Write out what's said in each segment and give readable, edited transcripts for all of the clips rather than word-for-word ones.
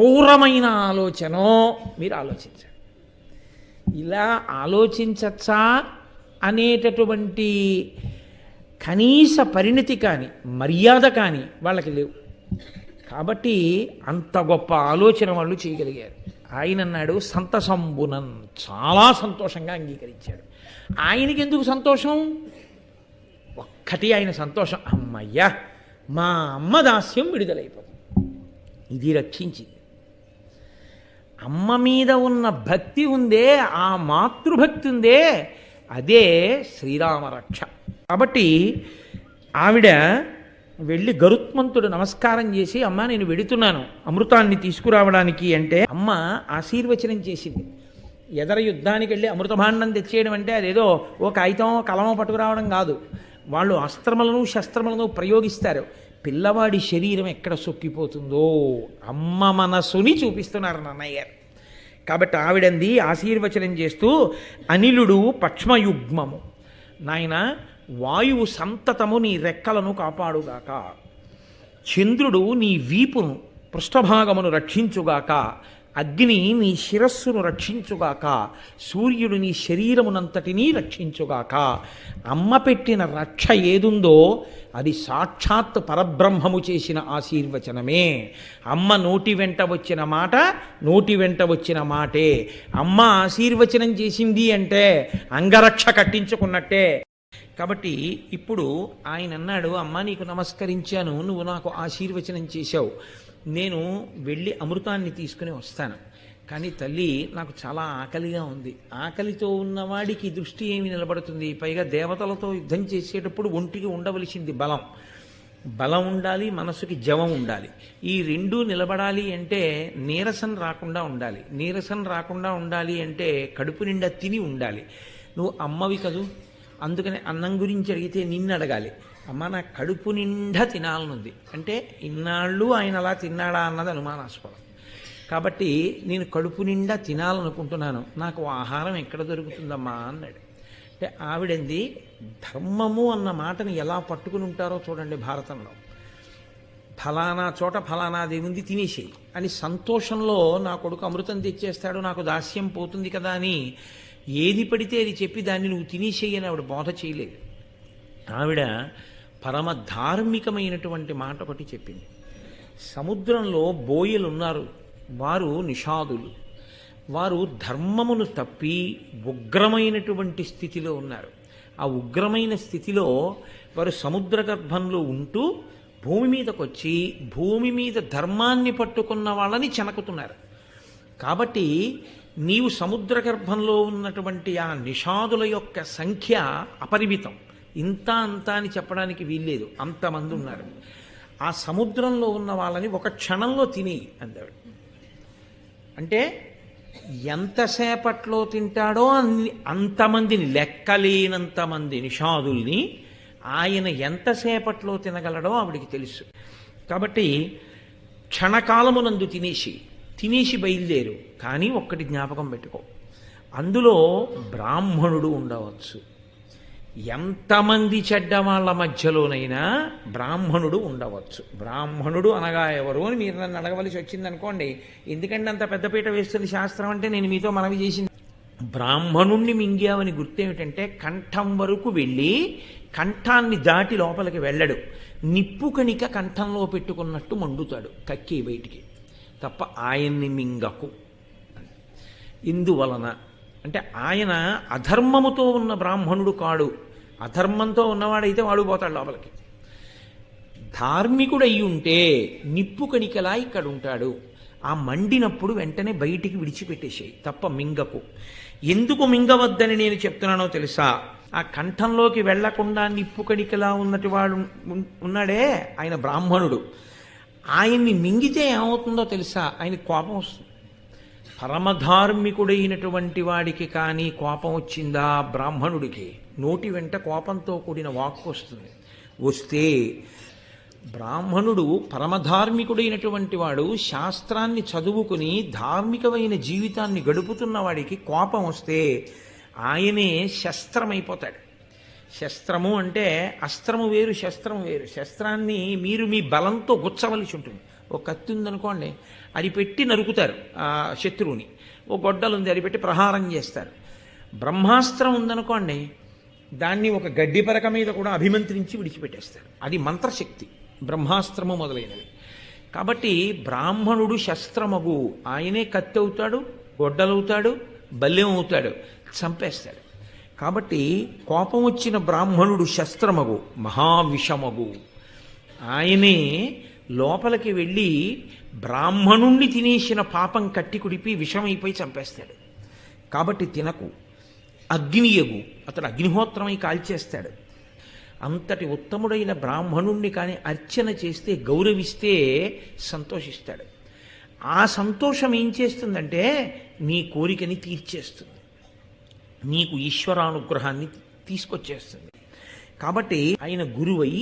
క్రూరమైన ఆలోచనో మీరు ఆలోచించండి. ఇలా ఆలోచించచ్చా అనేటటువంటి కనీస పరిణతి కానీ మర్యాద కానీ వాళ్ళకి లేవు. కాబట్టి అంత గొప్ప ఆలోచన వాళ్ళు చేయగలిగారు. ఆయన అన్నాడు సంతసంబునన్, చాలా సంతోషంగా అంగీకరించాడు. ఆయనకి ఎందుకు సంతోషం? ఒక్కటి ఆయన సంతోషం, అమ్మయ్యా మా అమ్మ దాస్యం విడుదలైపోతుంది, ఇది రక్షించింది. అమ్మ మీద ఉన్న భక్తి ఉందే, ఆ మాతృభక్తి ఉందే, అదే శ్రీరామ రక్ష. కాబట్టి ఆవిడ వెళ్ళి గరుత్మంతుడు నమస్కారం చేసి, అమ్మ నేను వెడుతున్నాను అమృతాన్ని తీసుకురావడానికి అంటే, అమ్మ ఆశీర్వచనం చేసింది. ఎదర యుద్ధానికి వెళ్ళి అమృతభాండం తెచ్చేయడం అంటే అదేదో ఓ కాగితం కలమో పట్టుకురావడం కాదు. వాళ్ళు అస్త్రములను శస్త్రములను ప్రయోగిస్తారు. పిల్లవాడి శరీరం ఎక్కడ సొక్కిపోతుందో అమ్మ మనసుని చూపిస్తున్నారు నాన్నయ్య గారు. కాబట్టి ఆవిడంది ఆశీర్వచనం చేస్తూ, అనిలుడు పక్ష్మయుగ్మము, నాయన వాయువు సంతతము నీ రెక్కలను కాపాడుగాక, చంద్రుడు నీ వీపును పృష్ఠభాగమును రక్షించుగాక, అగ్ని నీ శిరస్సును రక్షించుగాక, సూర్యుడు నీ శరీరమునంతటినీ రక్షించుగాక. అమ్మ పెట్టిన రక్ష ఏదుందో అది సాక్షాత్ పరబ్రహ్మము చేసిన ఆశీర్వచనమే. అమ్మ నోటి వెంట వచ్చిన మాట నోటి వెంట వచ్చిన మాటే. అమ్మ ఆశీర్వచనం చేసింది అంటే అంగరక్ష కట్టించుకున్నట్టే. కాబట్టి ఇప్పుడు ఆయన అన్నాడు, అమ్మ నీకు నమస్కరించాను, నువ్వు నాకు ఆశీర్వచనం చేశావు, నేను వెళ్ళి అమృతాన్ని తీసుకుని వస్తాను. కానీ తల్లి నాకు చాలా ఆకలిగా ఉంది. ఆకలితో ఉన్నవాడికి దృష్టి ఏమి నిలబడుతుంది? పైగా దేవతలతో యుద్ధం చేసేటప్పుడు ఒంటికి ఉండవలసింది బలం. బలం ఉండాలి, మనసుకి జవం ఉండాలి. ఈ రెండూ నిలబడాలి అంటే నీరసం రాకుండా ఉండాలి. నీరసం రాకుండా ఉండాలి అంటే కడుపు నిండా తిని ఉండాలి. నువ్వు అమ్మవి కదూ, అందుకని అన్నం గురించి అడిగితే నిన్ను అడగాలి. అమ్మ నా కడుపు నిండా తినాలనుంది అంటే, ఇన్నాళ్ళు ఆయన అలా తిన్నాడా అన్నది అనుమానాస్పదం. కాబట్టి నేను కడుపు నిండా తినాలనుకుంటున్నాను, నాకు ఆహారం ఎక్కడ దొరుకుతుందమ్మా అన్నాడు. అంటే ఆవిడంది ధర్మము అన్న మాటని ఎలా పట్టుకుని ఉంటారో చూడండి భారతంలో. ఫలానా చోట ఫలానాది ఉంది తినేసేయి అని సంతోషంలో నా కొడుకు అమృతం తెచ్చేస్తాడు, నాకు దాస్యం పోతుంది కదా అని ఏది పడితే అది చెప్పి దాన్ని నువ్వు తినేసేయి అని ఆవిడ బోధ చేయలేదు. ఆవిడ పరమ ధార్మికమైనటువంటి మాట ఒకటి చెప్పింది. సముద్రంలో బోయలు ఉన్నారు, వారు నిషాదులు. వారు ధర్మమును తప్పి ఉగ్రమైనటువంటి స్థితిలో ఉన్నారు. ఆ ఉగ్రమైన స్థితిలో వారు సముద్ర గర్భంలో ఉంటూ భూమి మీదకి వచ్చి భూమి మీద ధర్మాన్ని పట్టుకున్న వాళ్ళని చెనకుతున్నారు. కాబట్టి నీవు సముద్ర గర్భంలో ఉన్నటువంటి ఆ నిషాదుల యొక్క సంఖ్య అపరిమితం, ఇంత అంత అని చెప్పడానికి వీల్లేదు, అంతమంది ఉన్నారు. ఆ సముద్రంలో ఉన్న వాళ్ళని ఒక క్షణంలో తిని అందాడు. అంటే ఎంతసేపట్లో తింటాడో అంతమందిని, లెక్కలేనంతమంది నిషాదుల్ని ఆయన ఎంతసేపట్లో తినగలడో ఆవిడికి తెలుసు. కాబట్టి క్షణకాలమునందు తినేసి బయలుదేరు. కానీ ఒక్కటి జ్ఞాపకం పెట్టుకో, అందులో బ్రాహ్మణుడు ఉండవచ్చు. ఎంతమంది చెడ్డవాళ్ల మధ్యలోనైనా బ్రాహ్మణుడు ఉండవచ్చు. బ్రాహ్మణుడు అనగా ఎవరు అని మీరు నన్ను అడగవలసి వచ్చిందనుకోండి, ఎందుకంటే అంత పెద్దపీట వేస్తుంది శాస్త్రం అంటే నేను మీతో మనవి చేసింది. బ్రాహ్మణుణ్ణి మింగావని గుర్తేమిటంటే కంఠం వరకు వెళ్ళి కంఠాన్ని దాటి లోపలికి వెళ్ళడు. నిప్పు కణిక కంఠంలో పెట్టుకున్నట్టు మండుతాడు కక్కి బయటికి, తప్ప ఆయన్ని మింగకు. ఇందువలన అంటే ఆయన అధర్మముతో ఉన్న బ్రాహ్మణుడు కాడు. అధర్మంతో ఉన్నవాడైతే వాడు పోతాడు లోపలికి. ధార్మికుడు అయి ఉంటే నిప్పు కణికలా ఇక్కడ ఉంటాడు. ఆ మండినప్పుడు వెంటనే బయటికి విడిచిపెట్టేసేయి, తప్ప మింగకు. ఎందుకు మింగవద్దని నేను చెప్తున్నానో తెలుసా? ఆ కంఠంలోకి వెళ్లకుండా నిప్పు కణికలా ఉన్నటి వాడు ఉన్నాడే ఆయన బ్రాహ్మణుడు. ఆయన్ని మింగితే ఏమవుతుందో తెలుసా? ఆయన కోపం వస్తుంది. పరమధార్మికుడైనటువంటి వాడికి కానీ కోపం వచ్చిందా బ్రాహ్మణుడికి, నోటి వెంట కోపంతో కూడిన వాక్కు వస్తుంది. వస్తే బ్రాహ్మణుడు పరమధార్మికుడైనటువంటి వాడు శాస్త్రాన్ని చదువుకుని ధార్మికమైన జీవితాన్ని గడుపుతున్న వాడికి కోపం వస్తే ఆయనే శస్త్రమైపోతాడు. శస్త్రము అంటే అస్త్రము వేరు, శస్త్రము వేరు. శస్త్రాన్ని మీరు మీ బలంతో గుచ్చవలసి ఉంటుంది, ఒక కత్తి ఉందనుకోండి, అది పెట్టి నరుకుతారు ఆ శత్రువుని. ఓ గొడ్డలు ఉంది, అది పెట్టి ప్రహారం చేస్తారు. బ్రహ్మాస్త్రం ఉందనుకోండి, దాన్ని ఒక గడ్డి పరక మీద కూడా అభిమంత్రించి విడిచిపెట్టేస్తారు. అది మంత్రశక్తి, బ్రహ్మాస్త్రము మొదలైనవి. కాబట్టి బ్రాహ్మణుడు శస్త్రమగు, ఆయనే కత్తి అవుతాడు, గొడ్డలవుతాడు, బల్యం అవుతాడు, చంపేస్తాడు. కాబట్టి కోపం వచ్చిన బ్రాహ్మణుడు శస్త్రమగు, మహావిషమగు, ఆయనే లోపలికి వెళ్ళి బ్రాహ్మణుణ్ణి తినేసిన పాపం కట్టి కుడిపి విషమైపోయి చంపేస్తాడు. కాబట్టి తినకు. అగ్నియగు, అతడు అగ్నిహోత్రమై కాల్చేస్తాడు. అంతటి ఉత్తముడైన బ్రాహ్మణుణ్ణి కానీ అర్చన చేస్తే, గౌరవిస్తే సంతోషిస్తాడు. ఆ సంతోషం ఏం చేస్తుందంటే నీ కోరికని తీర్చేస్తుంది, నీకు ఈశ్వరానుగ్రహాన్ని తీసుకొచ్చేస్తుంది. కాబట్టి ఆయన గురువై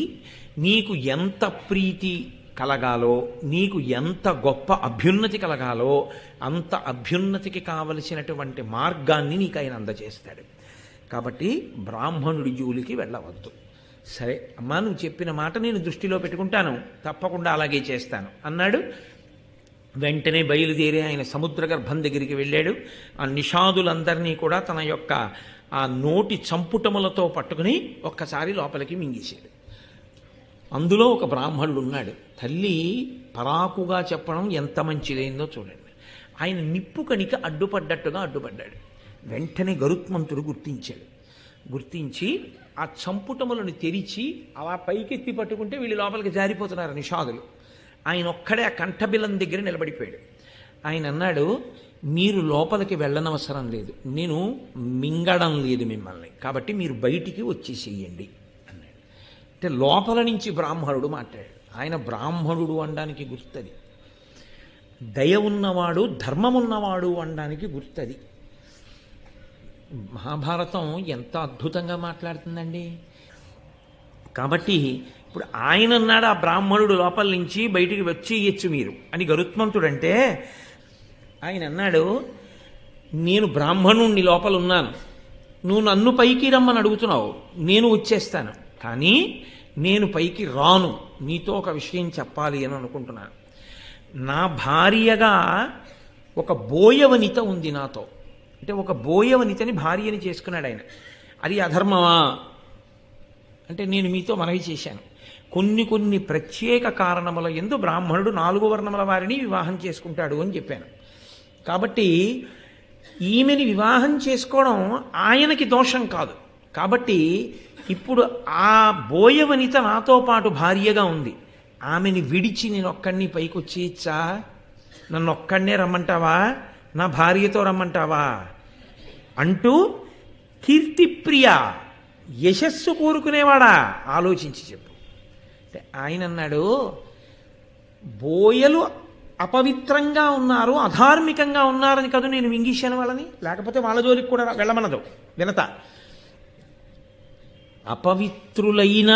నీకు ఎంత ప్రీతి కలగాలో, నీకు ఎంత గొప్ప అభ్యున్నతి కలగాలో అంత అభ్యున్నతికి కావలసినటువంటి మార్గాన్ని నీకు ఆయన అందజేస్తాడు. కాబట్టి బ్రాహ్మణుడి జోలికి వెళ్ళవద్దు. సరే అమ్మా, నువ్వు చెప్పిన మాట నేను దృష్టిలో పెట్టుకుంటాను, తప్పకుండా అలాగే చేస్తాను అన్నాడు. వెంటనే బయలుదేరి ఆయన సముద్ర గర్భం దగ్గరికి వెళ్ళాడు. ఆ నిషాదులందరినీ కూడా తన యొక్క ఆ నోటి చంపుటములతో పట్టుకుని ఒక్కసారి లోపలికి మింగేశాడు. అందులో ఒక బ్రాహ్మణుడు ఉన్నాడు. తల్లి పరాకుగా చెప్పడం ఎంత మంచిదైందో చూడండి. ఆయన నిప్పు కణిక అడ్డుపడ్డట్టుగా అడ్డుపడ్డాడు. వెంటనే గరుత్మంతుడు గుర్తించి ఆ చంపుటములను తెరిచి అలా పైకెత్తి పట్టుకుంటే వీళ్ళు లోపలికి జారిపోతున్నారు నిషాదులు. ఆయన ఒక్కడే ఆ కంఠబిలం దగ్గర నిలబడిపోయాడు. ఆయన అన్నాడు, మీరు లోపలికి వెళ్ళనవసరం లేదు, నేను మింగడం లేదు మిమ్మల్ని, కాబట్టి మీరు బయటికి వచ్చేసేయండి అన్నాడు. అంటే లోపల నుంచి బ్రాహ్మణుడు మాట్లాడాడు. ఆయన బ్రాహ్మణుడు అనడానికి గుర్తది, దయ ఉన్నవాడు, ధర్మమున్నవాడు అనడానికి గుర్తది. మహాభారతం ఎంత అద్భుతంగా మాట్లాడుతుందండి. కాబట్టి ఇప్పుడు ఆయన అన్నాడు, ఆ బ్రాహ్మణుడు లోపల నుంచి బయటికి వచ్చేయచ్చు మీరు అని గరుత్మంతుడంటే, ఆయన అన్నాడు, నేను బ్రాహ్మణుణ్ణి లోపల ఉన్నాను, నువ్వు నన్ను పైకి రమ్మని అడుగుతున్నావు, నేను వచ్చేస్తాను, కానీ నేను పైకి రాను, నీతో ఒక విషయం చెప్పాలి అని అనుకుంటున్నాను. నా భార్యగా ఒక బోయవనిత ఉంది నాతో, అంటే ఒక బోయవనితని భార్యని చేసుకున్నాడు ఆయన. అది అధర్మమా అంటే నేను మీతో మనవి చేశాను, కొన్ని ప్రత్యేక కారణముల యందు బ్రాహ్మణుడు 4 వర్ణముల వారిని వివాహం చేసుకుంటాడు అని చెప్పాను. కాబట్టి ఈమెని వివాహం చేసుకోవడం ఆయనకి దోషం కాదు. కాబట్టి ఇప్పుడు ఆ బోయవనిత నాతో పాటు భార్యగా ఉంది, ఆమెని విడిచి నేను ఒక్కడిని పైకి వచ్చేయచ్చా? నన్ను ఒక్కడనే రమ్మంటావా, నా భార్యతో రమ్మంటావా అంటూ, కీర్తిప్రియ, యశస్సు కోరుకునేవాడా, ఆలోచించి చెప్పు. అంటే ఆయన అన్నాడు, బోయలు అపవిత్రంగా ఉన్నారు, అధార్మికంగా ఉన్నారని కాదు నేను మింగేశాను వాళ్ళని, లేకపోతే వాళ్ళ జోలికి కూడా వెళ్ళమనదు వినత. అపవిత్రులైన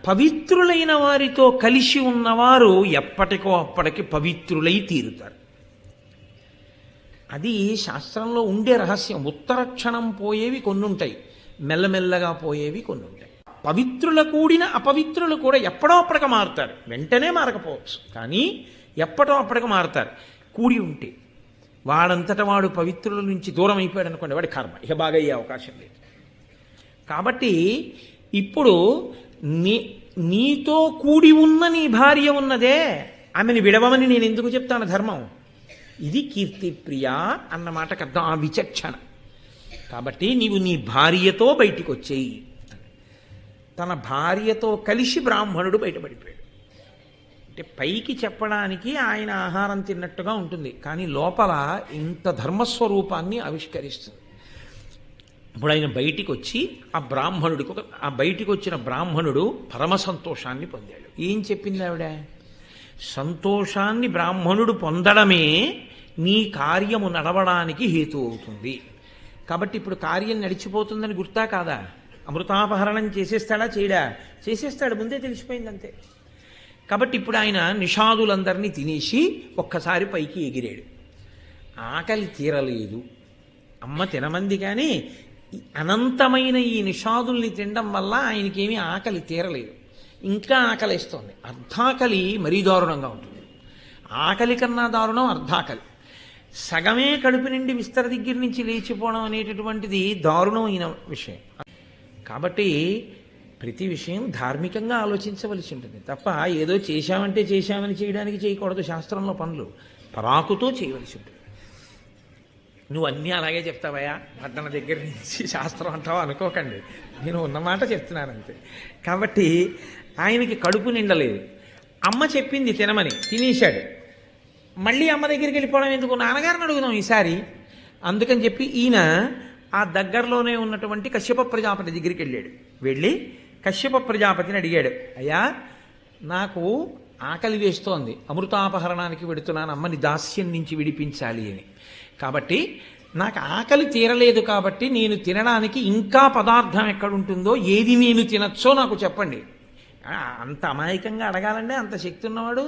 పవిత్రులైన వారితో కలిసి ఉన్నవారు ఎప్పటికో అప్పటికి పవిత్రులై తీరుతారు. అది శాస్త్రంలో ఉండే రహస్యం. ఉత్తర క్షణం పోయేవి కొన్ని ఉంటాయి, మెల్లమెల్లగా పోయేవి కొన్ని ఉంటాయి. పవిత్రుల కూడిన అపవిత్రులు కూడా ఎప్పుడో అప్పటికి మారుతారు, వెంటనే మారకపోవచ్చు, కానీ ఎప్పటో అప్పటికి మారుతారు. కూడి ఉంటే వాడంతట వాడు పవిత్రుల నుంచి దూరం అయిపోయాడు అనుకోండి, వాడి కర్మ ఇక బాగా అయ్యే అవకాశం లేదు. కాబట్టి ఇప్పుడు నీతో కూడి ఉన్న నీ భార్య ఉన్నదే, ఆమెను విడవమని నేను ఎందుకు చెప్తాను ధర్మం? ఇది కీర్తిప్రియ అన్న మాటకు అర్థం ఆ విచక్షణ. కాబట్టి నీవు నీ భార్యతో బయటికి వచ్చేయి. తన భార్యతో కలిసి బ్రాహ్మణుడు బయటపడిపోయాడు. అంటే పైకి చెప్పడానికి ఆయన ఆహారం తిన్నట్టుగా ఉంటుంది, కానీ లోపల ఇంత ధర్మస్వరూపాన్ని ఆవిష్కరిస్తుంది. ఇప్పుడు ఆయన బయటికి వచ్చి ఆ బయటికి వచ్చిన బ్రాహ్మణుడు పరమ సంతోషాన్ని పొందాడు. ఏం చెప్పింది ఆవిడ? సంతోషాన్ని బ్రాహ్మణుడు పొందడమే నీ కార్యము నడవడానికి హేతు అవుతుంది. కాబట్టి ఇప్పుడు కార్యం నడిచిపోతుందని గుర్తా కాదా? అమృతాపహరణం చేసేస్తాడా చేయడా? చేసేస్తాడు, ముందే తెలిసిపోయింది అంతే. కాబట్టి ఇప్పుడు ఆయన నిషాదులందరినీ తినేసి ఒక్కసారి పైకి ఎగిరాడు. ఆకలి తీరలేదు, అమ్మ తినమంది, కానీ అనంతమైన ఈ నిషాదుల్ని తినడం వల్ల ఆయనకేమీ ఆకలి తీరలేదు, ఇంకా ఆకలిస్తోంది. అర్ధాకలి మరీ దారుణంగా ఉంటుంది. ఆకలి కన్నా దారుణం అర్ధాకలి. సగమే కడుపు నిండి విస్తర దగ్గర నుంచి లేచిపోవడం అనేటటువంటిది దారుణమైన విషయం. కాబట్టి ప్రతి విషయం ధార్మికంగా ఆలోచించవలసి ఉంటుంది తప్ప ఏదో చేశామంటే చేశామని చేయడానికి చేయకూడదు. శాస్త్రంలో పనులు పరాకుతో చేయవలసి ఉంటుంది. నువ్వు అన్నీ అలాగే చెప్తావయ్యా పట్టణ దగ్గర నుంచి శాస్త్రం అంటావా అనుకోకండి, నేను ఉన్నమాట చెప్తున్నాను అంతే. కాబట్టి ఆయనకి కడుపు నిండలేదు. అమ్మ చెప్పింది తినమని, తినేశాడు. మళ్ళీ అమ్మ దగ్గరికి వెళ్ళిపోవడం ఎందుకు, నాన్నగారిని అడుగుదాం ఈసారి అందుకని చెప్పి ఈయన ఆ దగ్గరలోనే ఉన్నటువంటి కశ్యప ప్రజాపతి దగ్గరికి వెళ్ళాడు. వెళ్ళి కశ్యప ప్రజాపతిని అడిగాడు, అయ్యా నాకు ఆకలి వేస్తోంది, అమృతాపహరణానికి వెడుతున్నాను, అమ్మని దాస్యం నుంచి విడిపించాలి అని. కాబట్టి నాకు ఆకలి తీరలేదు, కాబట్టి నేను తినడానికి ఇంకా పదార్థం ఎక్కడుంటుందో, ఏది నేను తినచ్చో నాకు చెప్పండి. అంత అమాయకంగా అడగాలంటే అంత శక్తి ఉన్నవాడు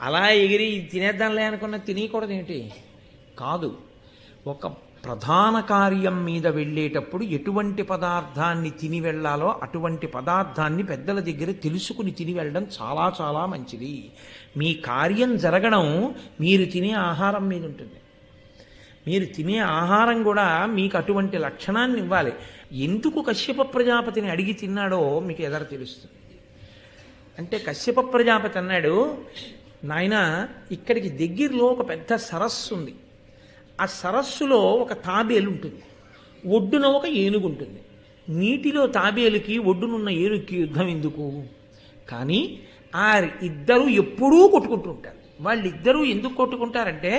అలా ఎగిరి తినేద్దాంలే అనుకున్న తినకూడదు ఏమిటి కాదు. ఒక ప్రధాన కార్యం మీద వెళ్ళేటప్పుడు ఎటువంటి పదార్థాన్ని తిని వెళ్ళాలో అటువంటి పదార్థాన్ని పెద్దల దగ్గర తెలుసుకుని తిని వెళ్ళడం చాలా చాలా మంచిది. మీ కార్యం జరగడం మీరు తినే ఆహారం మీద ఉంటుంది. మీరు తినే ఆహారం కూడా మీకు అటువంటి లక్షణాన్ని ఇవ్వాలి. ఎందుకు కశ్యప ప్రజాపతిని అడిగి తిన్నాడో మీకు ఎదర తెలుస్తుంది. అంటే కశ్యప ప్రజాపతి అన్నాడు, నాయన ఇక్కడికి దగ్గరలో ఒక పెద్ద సరస్సు ఉంది. ఆ సరస్సులో ఒక తాబేలు ఉంటుంది, ఒడ్డున ఒక ఏనుగు ఉంటుంది. నీటిలో తాబేలుకి ఒడ్డునున్న ఏనుగుకి యుద్ధం ఎందుకు? కానీ ఆ ఇద్దరూ ఎప్పుడూ కొట్టుకుంటూ ఉంటారు. వాళ్ళిద్దరూ ఎందుకు కొట్టుకుంటారంటే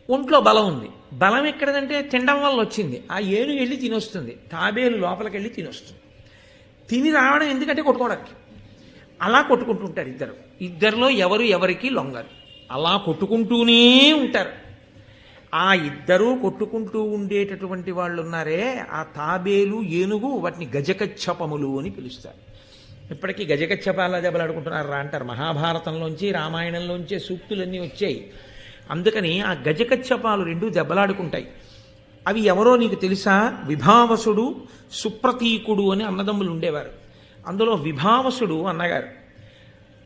ఒంట్లో బలం ఉంది. బలం ఎక్కడదంటే తినడం వల్ల వచ్చింది. ఆ ఏనుగు వెళ్ళి తినొస్తుంది, తాబేలు లోపలికి వెళ్ళి తినొస్తుంది. తిని రావడం ఎందుకంటే కొట్టుకోవడానికి. అలా కొట్టుకుంటుంటారు ఇద్దరు. ఇద్దరిలో ఎవరు ఎవరికి లొంగరు. అలా కొట్టుకుంటూనే ఉంటారు. ఆ ఇద్దరూ కొట్టుకుంటూ ఉండేటటువంటి వాళ్ళు ఉన్నారే, ఆ తాబేలు ఏనుగు, వాటిని గజకచ్చపములు అని పిలుస్తారు. ఇప్పటికీ గజకచ్చపాల దెబ్బలాడుకుంటున్నారు రా అంటారు. మహాభారతంలోంచి రామాయణంలోంచే సూక్తులన్నీ వచ్చాయి. అందుకని ఆ గజకచ్చపాలు రెండు దెబ్బలాడుకుంటాయి. అవి ఎవరో నీకు తెలుసా? విభావసుడు, సుప్రతీకుడు అని అన్నదమ్ములు ఉండేవారు. అందులో విభావసుడు అన్నగారు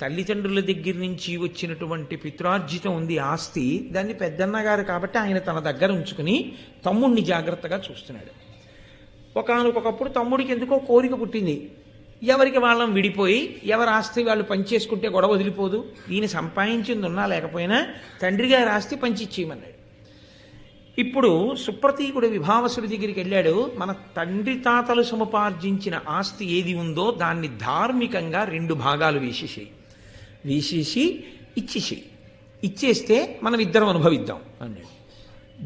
తల్లిదండ్రుల దగ్గర నుంచి వచ్చినటువంటి పిత్రార్జితం ఉంది ఆస్తి, దాన్ని పెద్దన్నగారు కాబట్టి ఆయన తన దగ్గర ఉంచుకుని తమ్ముడిని జాగ్రత్తగా చూస్తున్నాడు. ఒకానొకప్పుడు తమ్ముడికి ఎందుకో కోరిక పుట్టింది, ఎవరికి వాళ్ళం విడిపోయి ఎవరి ఆస్తి వాళ్ళు పంచేసుకుంటే గొడవ వదిలిపోదు, ఈయన సంపాదించింది ఉన్నా లేకపోయినా తండ్రి గారి ఆస్తి పంచిచ్చేయమన్నాడు. ఇప్పుడు సుప్రతీకుడు విభావసుడి దగ్గరికి వెళ్ళాడు. మన తండ్రి తాతలు సముపార్జించిన ఆస్తి ఏది ఉందో దాన్ని ధార్మికంగా 2 భాగాలు వేసేసి ఇచ్చేస్తే మనం ఇద్దరం అనుభవిద్దాం అన్నాడు.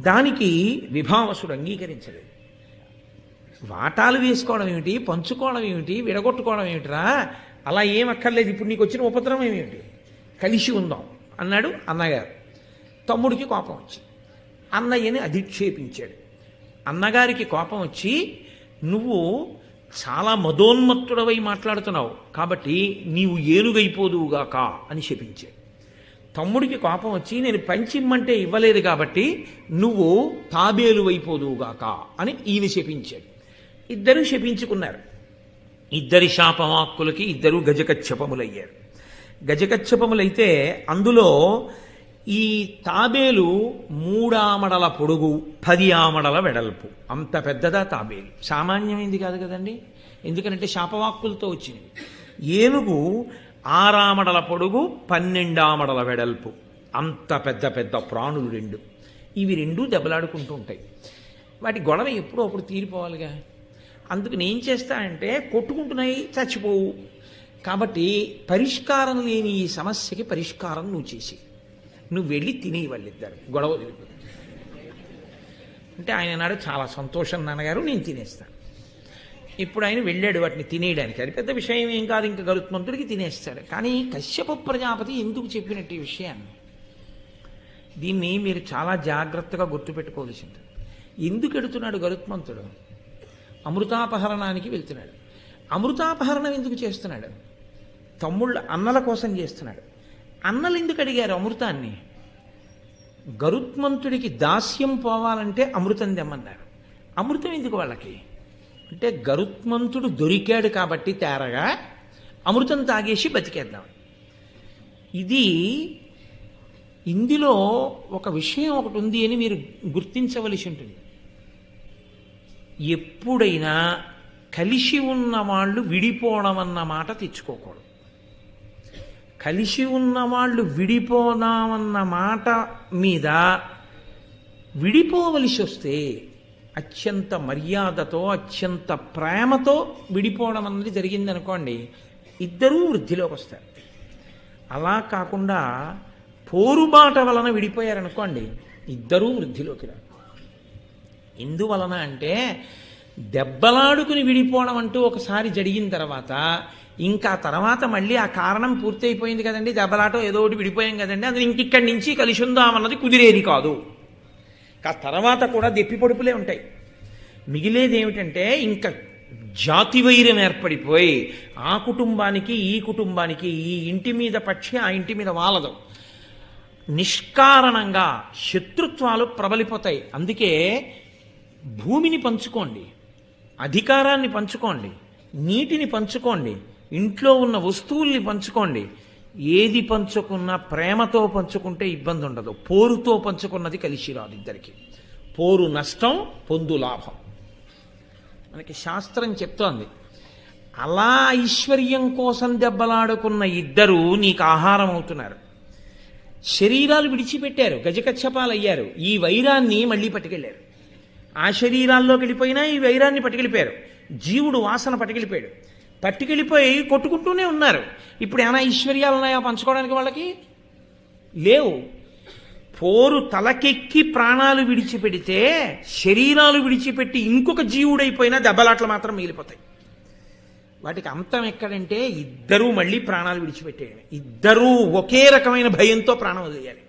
దానికి విభావసుడు అంగీకరించలేదు. వాటాలు వేసుకోవడం ఏమిటి, పంచుకోవడం ఏమిటి, విడగొట్టుకోవడం ఏమిటిరా, అలా ఏం అక్కర్లేదు, ఇప్పుడు నీకు వచ్చిన ఉపద్రవం ఏమిటి, కలిసి ఉందాం అన్నాడు అన్నగారు. తమ్ముడికి కోపం వచ్చింది, అన్నయ్యని అధిక్షేపించాడు. అన్నగారికి కోపం వచ్చి, నువ్వు చాలా మదోన్మత్తుడవై మాట్లాడుతున్నావు కాబట్టి నీవు ఏనుగైపోదువుగాక అని శపించాడు. తమ్ముడికి కోపం వచ్చి, నేను పంచిమ్మంటే ఇవ్వలేదు కాబట్టి నువ్వు తాబేలు అయిపోదువుగాక అని ఈయన శపించాడు. ఇద్దరూ శపించుకున్నారు. ఇద్దరి శాపవాక్కులకి ఇద్దరూ గజకచ్చపములయ్యారు. గజకచ్చపములైతే అందులో ఈ తాబేలు 3 ఆమడల పొడుగు 10 ఆమడల వెడల్పు, అంత పెద్దదా తాబేలు, సామాన్యమైంది కాదు కదండి, ఎందుకంటే శాపవాక్కులతో వచ్చింది. ఏనుగు 6 ఆమడల పొడుగు 12 ఆమడల వెడల్పు, అంత పెద్ద పెద్ద ప్రాణులు 2. ఇవి 2 దెబ్బలాడుకుంటూ ఉంటాయి. వాటి గొడవ ఎప్పుడో అప్పుడు తీరిపోవాలిగా. అందుకు నేను చేస్తా అంటే కొట్టుకుంటున్నాయి, చచ్చిపోవు. కాబట్టి పరిష్కారం లేని ఈ సమస్యకి పరిష్కారం నువ్వు చేసి నువ్వు వెళ్ళి తినేయి వాళ్ళిద్దరు, గొడవ వదిలిపోతుంది అంటే ఆయన అన్నాడు, చాలా సంతోషం నాన్నగారు, నేను తినేస్తాను. ఇప్పుడు ఆయన వెళ్ళాడు వాటిని తినేయడానికి. అది పెద్ద విషయం ఏం కాదు, ఇంకా గరుత్మంతుడికి తినేస్తాడు. కానీ కశ్యప ప్రజాపతి ఎందుకు చెప్పినట్టు ఈ విషయాన్ని, దీన్ని మీరు చాలా జాగ్రత్తగా గుర్తుపెట్టుకోవాల్సింది. ఎందుకు ఎడుతున్నాడు గరుత్మంతుడు? అమృతాపహరణానికి వెళ్తున్నాడు. అమృతాపహరణం ఎందుకు చేస్తున్నాడు? అన్నల కోసం చేస్తున్నాడు. అన్నలు ఎందుకు అడిగారు అమృతాన్ని? గరుత్మంతుడికి దాస్యం పోవాలంటే అమృతం తెమ్మన్నారు. అమృతం ఎందుకు వాళ్ళకి అంటే, గరుత్మంతుడు దొరికాడు కాబట్టి తేరగా అమృతం తాగేసి బతికేద్దాం. ఇది ఇందులో ఒక విషయం ఒకటి ఉంది అని మీరు గుర్తించవలసి ఉంటుంది. ఎప్పుడైనా కలిసి ఉన్న వాళ్ళు విడిపోవడం అన్న మాట తెచ్చుకోకూడదు. కలిసి ఉన్న వాళ్ళు విడిపోదామన్న మాట మీద విడిపోవలసి వస్తే అత్యంత మర్యాదతో అత్యంత ప్రేమతో విడిపోవడం అన్నది జరిగిందనుకోండి, ఇద్దరూ వృద్ధిలోకి వస్తారు. అలా కాకుండా పోరుబాట వలన విడిపోయారనుకోండి, ఇద్దరూ వృద్ధిలోకి రారు. ఎందువలన అంటే దెబ్బలాడుకుని విడిపోవడం అంటూ ఒకసారి జరిగిన తర్వాత ఇంకా తర్వాత మళ్ళీ ఆ కారణం పూర్తయిపోయింది కదండి, దెబ్బలాటో ఏదో ఒకటి విడిపోయాం కదండి, అది ఇంకిక్కడి నుంచి కలిసి ఉందామన్నది కుదిరేది కాదు. ఆ తర్వాత కూడా దెప్పి పొడుపులే ఉంటాయి. మిగిలేది ఏమిటంటే ఇంకా జాతి వైరం ఏర్పడిపోయి ఆ కుటుంబానికి ఈ కుటుంబానికి, ఈ ఇంటి మీద పక్షి ఆ ఇంటి మీద వాలదు, నిష్కారణంగా శత్రుత్వాలు ప్రబలిపోతాయి. అందుకే భూమిని పంచుకోండి, అధికారాన్ని పంచుకోండి, నీటిని పంచుకోండి, ఇంట్లో ఉన్న వస్తువుల్ని పంచుకోండి. ఏది పంచుకున్నా ప్రేమతో పంచుకుంటే ఇబ్బంది ఉండదు. పోరుతో పంచుకున్నది కలిసి రాదు ఇద్దరికి. పోరు నష్టం, పొందు లాభం. మనకి శాస్త్రం చెప్తోంది. అలా ఐశ్వర్యం కోసం దెబ్బలాడుకున్న ఇద్దరు నీకు ఆహారం అవుతున్నారు. శరీరాలు విడిచిపెట్టారు, గజకచ్చపాలయ్యారు, ఈ వైరాన్ని మళ్ళీ పట్టుకెళ్ళారు. ఆ శరీరాల్లోకి వెళ్ళిపోయినా ఈ వైరాన్ని పట్టుకెళ్ళిపోయారు. జీవుడు వాసన పట్టుకెళ్ళిపోయాడు. పట్టుకెళ్ళిపోయి కొట్టుకుంటూనే ఉన్నారు. ఇప్పుడు ఏమైనా ఐశ్వర్యాలు ఉన్నాయా పంచుకోవడానికి? వాళ్ళకి లేవు. పోరు తలకెక్కి ప్రాణాలు విడిచిపెడితే, శరీరాలు విడిచిపెట్టి ఇంకొక జీవుడైపోయినా దెబ్బలాట్లు మాత్రం మిగిలిపోతాయి. వాటికి అంతం ఎక్కడంటే ఇద్దరూ మళ్ళీ ప్రాణాలు విడిచిపెట్టేయడమే. ఇద్దరూ ఒకే రకమైన భయంతో ప్రాణం వదిలేయాలి.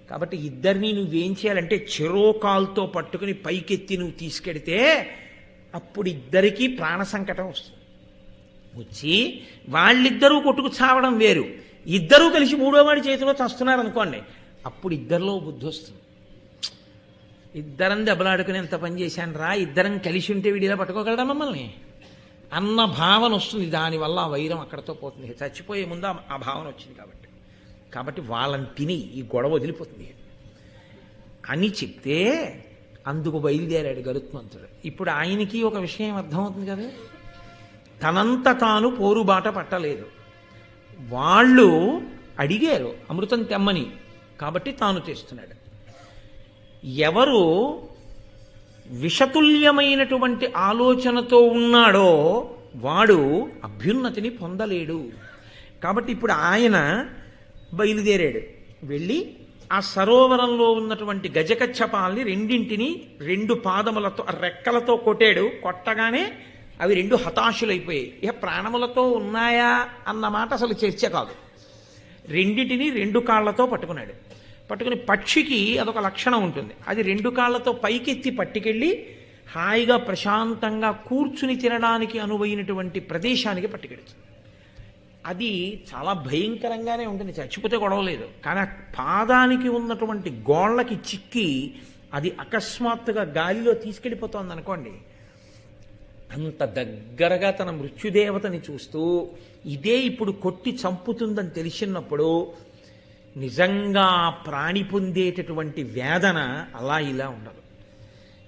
కాబట్టి ఇద్దరిని నువ్వేం చేయాలంటే చెరోకాల్తో పట్టుకుని పైకెత్తి నువ్వు తీసుకెడితే అప్పుడు ఇద్దరికీ ప్రాణ సంకటం వస్తుంది. వచ్చి వాళ్ళిద్దరూ కొట్టుకు చావడం వేరు, ఇద్దరూ కలిసి మూడో వాడి చేతిలో చస్తున్నారు అనుకోండి, అప్పుడు ఇద్దరిలో బుద్ధి వస్తుంది. ఇద్దరం దెబ్బలాడుకుని ఎంత పని చేశాను రా, ఇద్దరం కలిసి ఉంటే వీడిలా పట్టుకోగలరా మమ్మల్ని అన్న భావన వస్తుంది. దానివల్ల ఆ వైరం అక్కడతో పోతుంది. చచ్చిపోయే ముందు ఆ భావన వచ్చింది కాబట్టి వాళ్ళని తిని ఈ గొడవ వదిలిపోతుంది అని చెప్తే అందుకు బయలుదేరాడు గరుత్మంతుడు. ఇప్పుడు ఆయనకి ఒక విషయం అర్థమవుతుంది కదా, తనంత తాను పోరుబాట పట్టలేదు. వాళ్ళు అడిగారు అమృతం తెమ్మని, కాబట్టి తాను తెస్తున్నాడు. ఎవరు విషతుల్యమైనటువంటి ఆలోచనతో ఉన్నాడో వాడు అభ్యున్నతిని పొందలేడు. కాబట్టి ఇప్పుడు ఆయన బయలుదేరాడు. వెళ్ళి ఆ సరోవరంలో ఉన్నటువంటి గజకచ్చపాల్ని రెండింటిని రెండు పాదములతో రెక్కలతో కొట్టాడు. కొట్టగానే అవి రెండు హతాశులైపోయాయి. ఇక ప్రాణములతో ఉన్నాయా అన్నమాట అసలు చర్చ కాదు. రెండింటిని రెండు కాళ్లతో పట్టుకున్నాడు. పట్టుకుని పక్షికి అదొక లక్షణం ఉంటుంది, అది రెండు కాళ్లతో పైకెత్తి పట్టుకెళ్ళి హాయిగా ప్రశాంతంగా కూర్చుని తినడానికి అనువైనటువంటి ప్రదేశానికి పట్టుకెడుతుంది. అది చాలా భయంకరంగానే ఉంటుంది, చచ్చిపోతే గొడవలేదు. కానీ ఆ పాదానికి ఉన్నటువంటి గోళ్ళకి చిక్కి అది అకస్మాత్తుగా గాలిలో తీసుకెళ్ళిపోతుంది అనుకోండి, అంత దగ్గరగా తన మృత్యుదేవతని చూస్తూ ఇదే ఇప్పుడు కొట్టి చంపుతుందని తెలిసినప్పుడు నిజంగా ప్రాణి పొందేటటువంటి వేదన అలా ఇలా ఉండదు.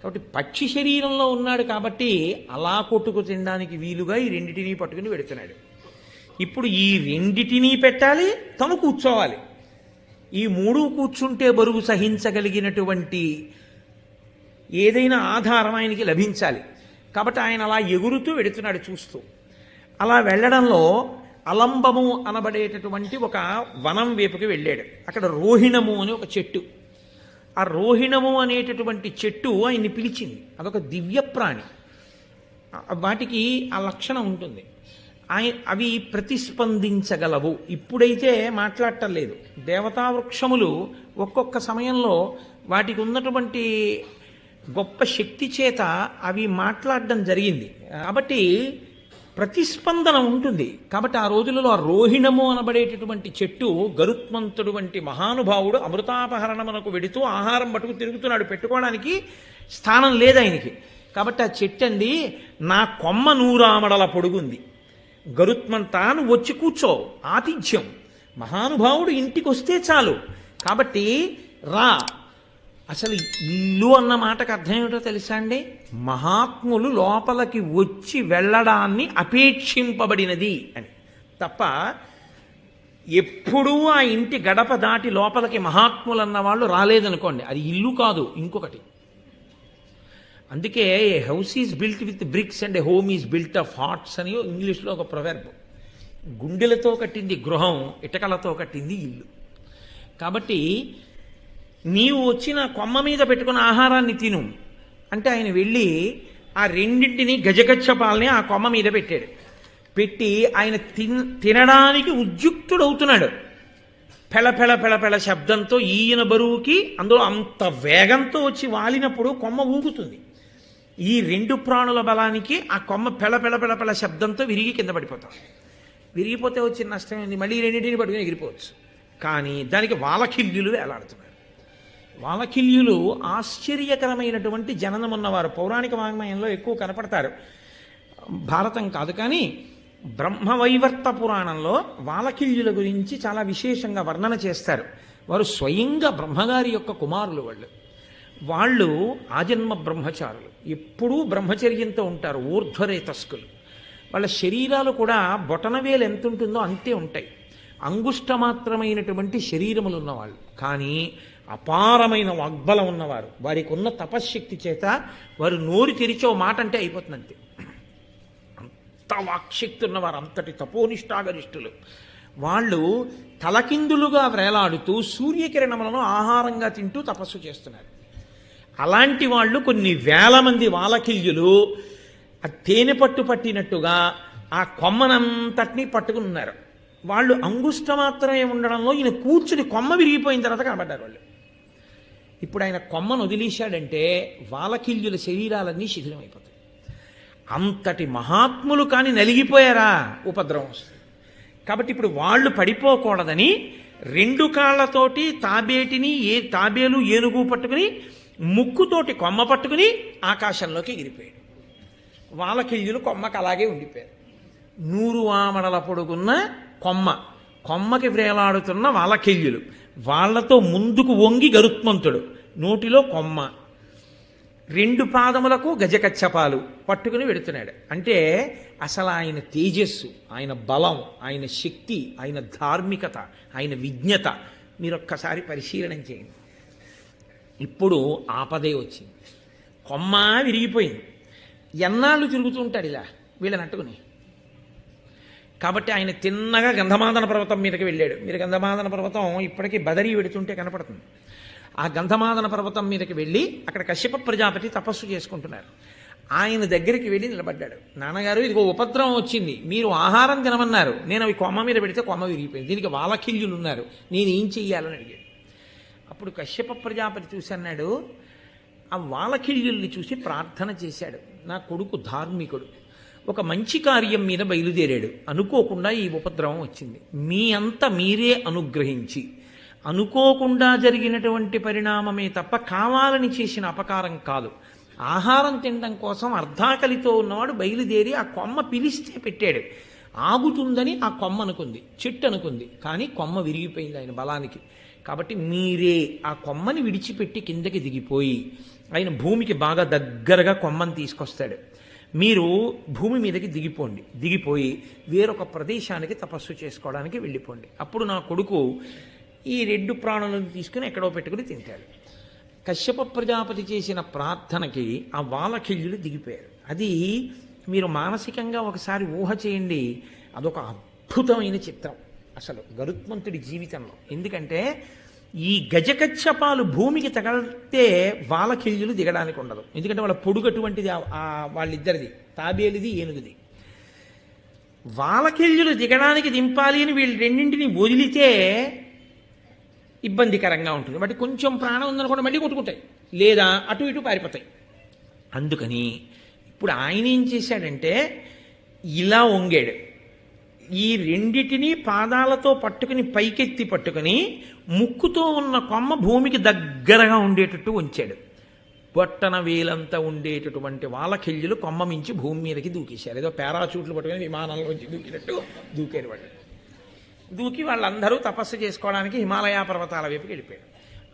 కాబట్టి పక్షి శరీరంలో ఉన్నాడు కాబట్టి అలా కొట్టుకు తినడానికి వీలుగా ఈ రెండిటినీ పట్టుకుని పెడుతున్నాడు. ఇప్పుడు ఈ రెండిటినీ పెట్టాలి, తను కూర్చోవాలి. ఈ మూడు కూర్చుంటే బరువు సహించగలిగినటువంటి ఏదైనా ఆధారం ఆయనకి లభించాలి. కాబట్టి ఆయన అలా ఎగురుతూ వెడుతున్నాడు చూస్తూ. అలా వెళ్ళడంలో అలంబము అనబడేటటువంటి ఒక వనం వైపుకి వెళ్ళాడు. అక్కడ రోహిణము అని ఒక చెట్టు, ఆ రోహిణము అనేటటువంటి చెట్టు ఆయన్ని పిలిచింది. అదొక దివ్య ప్రాణి, వాటికి ఆ లక్షణం ఉంటుంది. అవి ప్రతిస్పందించగలవు. ఇప్పుడైతే మాట్లాడటం లేదు. దేవతా వృక్షములు ఒక్కొక్క సమయంలో వాటికి ఉన్నటువంటి గొప్ప శక్తి చేత అవి మాట్లాడడం జరిగింది. కాబట్టి ప్రతిస్పందన ఉంటుంది. కాబట్టి ఆ రోజులలో ఆ రోహిణము అనబడేటటువంటి చెట్టు, గరుత్మంతుడు వంటి మహానుభావుడు అమృతాపహరణమునకు వెడుతూ ఆహారం పట్టుకు తిరుగుతున్నాడు, పెట్టుకోవడానికి స్థానం లేదు ఆయనకి. కాబట్టి ఆ చెట్టు అంది, నా కొమ్మ నూరామడల పొడుగుంది, గరుత్మంతా నువ్వు వచ్చి కూర్చో, ఆతిథ్యం. మహానుభావుడు ఇంటికి వస్తే చాలు, కాబట్టి రా. అసలు ఇల్లు అన్న మాటకు అర్థం ఏమిటో తెలుసా అండి? మహాత్ములు లోపలికి వచ్చి వెళ్ళడాన్ని అపేక్షింపబడినది అని తప్ప, ఎప్పుడూ ఆ ఇంటి గడప దాటి లోపలికి మహాత్ములు అన్న వాళ్ళు రాలేదనుకోండి, అది ఇల్లు కాదు, ఇంకొకటి. అందుకే a house is built with bricks and a home is built of hearts అని ఇంగ్లీష్లో ఒక ప్రొవెర్బ్. గుండెలతో కట్టింది గృహం, ఇటకలతో కట్టింది ఇల్లు. కాబట్టి నీవు వచ్చిన కొమ్మ మీద పెట్టుకున్న ఆహారాన్ని తిను అంటే ఆయన వెళ్ళి ఆ రెండింటిని గజగచ్చపాలని ఆ కొమ్మ మీద పెట్టాడు. పెట్టి ఆయన తినడానికి ఉద్యుక్తుడవుతున్నాడు. పెళ పెళ శబ్దంతో ఈయన బరువుకి అందులో అంత వేగంతో వచ్చి వాలినప్పుడు కొమ్మ ఊగుతుంది. ఈ రెండు ప్రాణుల బలానికి ఆ కొమ్మ పెళ శబ్దంతో విరిగి కింద పడిపోతాం. విరిగిపోతే వచ్చిన నష్టం ఏంది? మళ్ళీ రెండింటిని పట్టుకుని ఎగిరిపోవచ్చు. కానీ దానికి వాలకిల్యులు వేలాడుతున్నారు. వాలకిల్యులు ఆశ్చర్యకరమైనటువంటి జననం ఉన్నవారు. పౌరాణిక వాంగ్మయంలో ఎక్కువ కనపడతారు, భారతం కాదు. కానీ బ్రహ్మవైవర్త పురాణంలో వాలకిల్యుల గురించి చాలా విశేషంగా వర్ణన చేస్తారు. వారు స్వయంగా బ్రహ్మగారి యొక్క కుమారులు. వాళ్ళు ఆజన్మ బ్రహ్మచారులు, ఎప్పుడూ బ్రహ్మచర్యంతో ఉంటారు, ఊర్ధ్వరేతస్కులు. వాళ్ళ శరీరాలు కూడా బొటనవేలు ఎంత ఉంటుందో అంతే ఉంటాయి. అంగుష్టమాత్రమైనటువంటి శరీరములు ఉన్నవాళ్ళు, కానీ అపారమైన వాగ్బలం ఉన్నవారు. వారికి ఉన్న తపశ్శక్తి చేత వారు నోరు తెరిచే మాట అంటే అయిపోతుంది అంతే. అంత వాక్శక్తి ఉన్నవారు, అంతటి తపోనిష్టాగరిష్ఠులు. వాళ్ళు తలకిందులుగా వ్రేలాడుతూ సూర్యకిరణములను ఆహారంగా తింటూ తపస్సు చేస్తున్నారు. అలాంటి వాళ్ళు కొన్ని వేల మంది వాలకిల్యులు ఆ తేనె పట్టు పట్టినట్టుగా ఆ కొమ్మనంతటినీ పట్టుకుని ఉన్నారు. వాళ్ళు అంగుష్ట మాత్రమే ఉండడంలో ఈయన కూర్చుని కొమ్మ విరిగిపోయిన తర్వాత కనబడ్డారు వాళ్ళు. ఇప్పుడు ఆయన కొమ్మను వదిలేశాడంటే వాలకిల్యుల శరీరాలన్నీ శిథిలమైపోతాయి. అంతటి మహాత్ములు కానీ నలిగిపోయారా, ఉపద్రవం వస్తుంది. కాబట్టి ఇప్పుడు వాళ్ళు పడిపోకూడదని రెండు కాళ్లతోటి తాబేలు ఏనుగు పట్టుకుని ముక్కుతోటి కొమ్మ పట్టుకుని ఆకాశంలోకి ఎగిరిపోయాడు. వాలకిల్యులు కొమ్మకి అలాగే ఉండిపోయారు. 100 ఆమడల పొడుగున్న కొమ్మకి వ్రేలాడుతున్న వాలకిల్యులు, వాళ్లతో ముందుకు వంగి గరుత్మంతుడు, నోటిలో కొమ్మ, 2 పాదములకు గజకచ్చపాలు పట్టుకుని వెడుతున్నాడు. అంటే అసలు ఆయన తేజస్సు, ఆయన బలం, ఆయన శక్తి, ఆయన ధార్మికత, ఆయన విజ్ఞత మీరొక్కసారి పరిశీలన చేయండి. ఇప్పుడు ఆపదే వచ్చింది, కొమ్మ విరిగిపోయింది. ఎన్నాళ్ళు తిరుగుతూ ఉంటాడు ఇలా వీళ్ళని అట్టుకుని. కాబట్టి ఆయన తిన్నగా గంధమాదన పర్వతం మీదకి వెళ్ళాడు. మీరు గంధమాదన పర్వతం ఇప్పటికీ బదరీ వెడుతుంటే కనపడుతుంది. ఆ గంధమాదన పర్వతం మీదకి వెళ్ళి అక్కడ కశ్యప ప్రజాపతి తపస్సు చేసుకుంటున్నారు. ఆయన దగ్గరికి వెళ్ళి నిలబడ్డాడు. నాన్నగారు, ఇదిగో ఉపద్రవం వచ్చింది, మీరు ఆహారం తినమన్నారు, నేను అవి కొమ్మ మీద పెడితే కొమ్మ విరిగిపోయింది, దీనికి వాలకిల్యులు ఉన్నారు, నేను ఏం చెయ్యాలని అడిగాడు. అప్పుడు కశ్యప ప్రజాపతి చూసి అన్నాడు, ఆ వాలకిల్యుల్ని చూసి ప్రార్థన చేశాడు. నా కొడుకు ధార్మికుడు, ఒక మంచి కార్యం మీద బయలుదేరాడు, అనుకోకుండా ఈ ఉపద్రవం వచ్చింది, మీ అంత మీరే అనుగ్రహించి, అనుకోకుండా జరిగినటువంటి పరిణామమే తప్ప కావాలని చేసిన అపకారం కాదు. ఆహారం తినడం కోసం అర్ధాకలితో ఉన్నవాడు బయలుదేరి ఆ కొమ్మ పిలిస్తే పెట్టాడు. ఆగుతుందని ఆ కొమ్మ అనుకుంది, చెట్టు అనుకుంది, కానీ కొమ్మ విరిగిపోయింది ఆయన బలానికి. కాబట్టి మీరే ఆ కొమ్మని విడిచిపెట్టి కిందకి దిగిపోయి, ఆయన భూమికి బాగా దగ్గరగా కొమ్మని తీసుకొస్తాడు, మీరు భూమి మీదకి దిగిపోయి వేరొక ప్రదేశానికి తపస్సు చేసుకోవడానికి వెళ్ళిపోండి. అప్పుడు నా కొడుకు ఈ 2 ప్రాణులను తీసుకుని ఎక్కడో పెట్టుకుని తింటాడు. కశ్యప ప్రజాపతి చేసిన ప్రార్థనకి ఆ వాలకిల్యులు దిగిపోయారు. అది మీరు మానసికంగా ఒకసారి ఊహ చేయండి. అదొక అద్భుతమైన చిత్రం అసలు గరుత్మంతుడి జీవితంలో. ఎందుకంటే ఈ గజకచ్చపాలు భూమికి తగలితే వాలకిల్యులు దిగడానికి ఉండదు. ఎందుకంటే వాళ్ళ పొడుగటువంటిది వాళ్ళిద్దరిది, తాబేలుది ఏనుగుది. వాలకిల్యులు దిగడానికి దింపాలి అని వీళ్ళు రెండింటిని వదిలితే ఇబ్బందికరంగా ఉంటుంది. వాటి కొంచెం ప్రాణం ఉందనుకోండి మళ్ళీ కొట్టుకుంటాయి, లేదా అటు ఇటు పారిపోతాయి. అందుకని ఇప్పుడు ఆయన ఏం చేశాడంటే ఇలా వంగాడు, ఈ రెండిటిని పాదాలతో పట్టుకుని పైకెత్తి పట్టుకుని ముక్కుతో ఉన్న కొమ్మ భూమికి దగ్గరగా ఉండేటట్టు ఉంచాడు. బొట్టన వేలంతా ఉండేటటువంటి వాలకిల్యులు కొమ్మ మించి భూమి మీదకి దూకేశారు. ఏదో పారాచూట్లు పట్టుకుని విమానంలోంచి దూకినట్టు దూకారు వాళ్ళు. దూకి వాళ్ళందరూ తపస్సు చేసుకోవడానికి హిమాలయ పర్వతాల వైపుకి వెళ్ళిపోయాడు.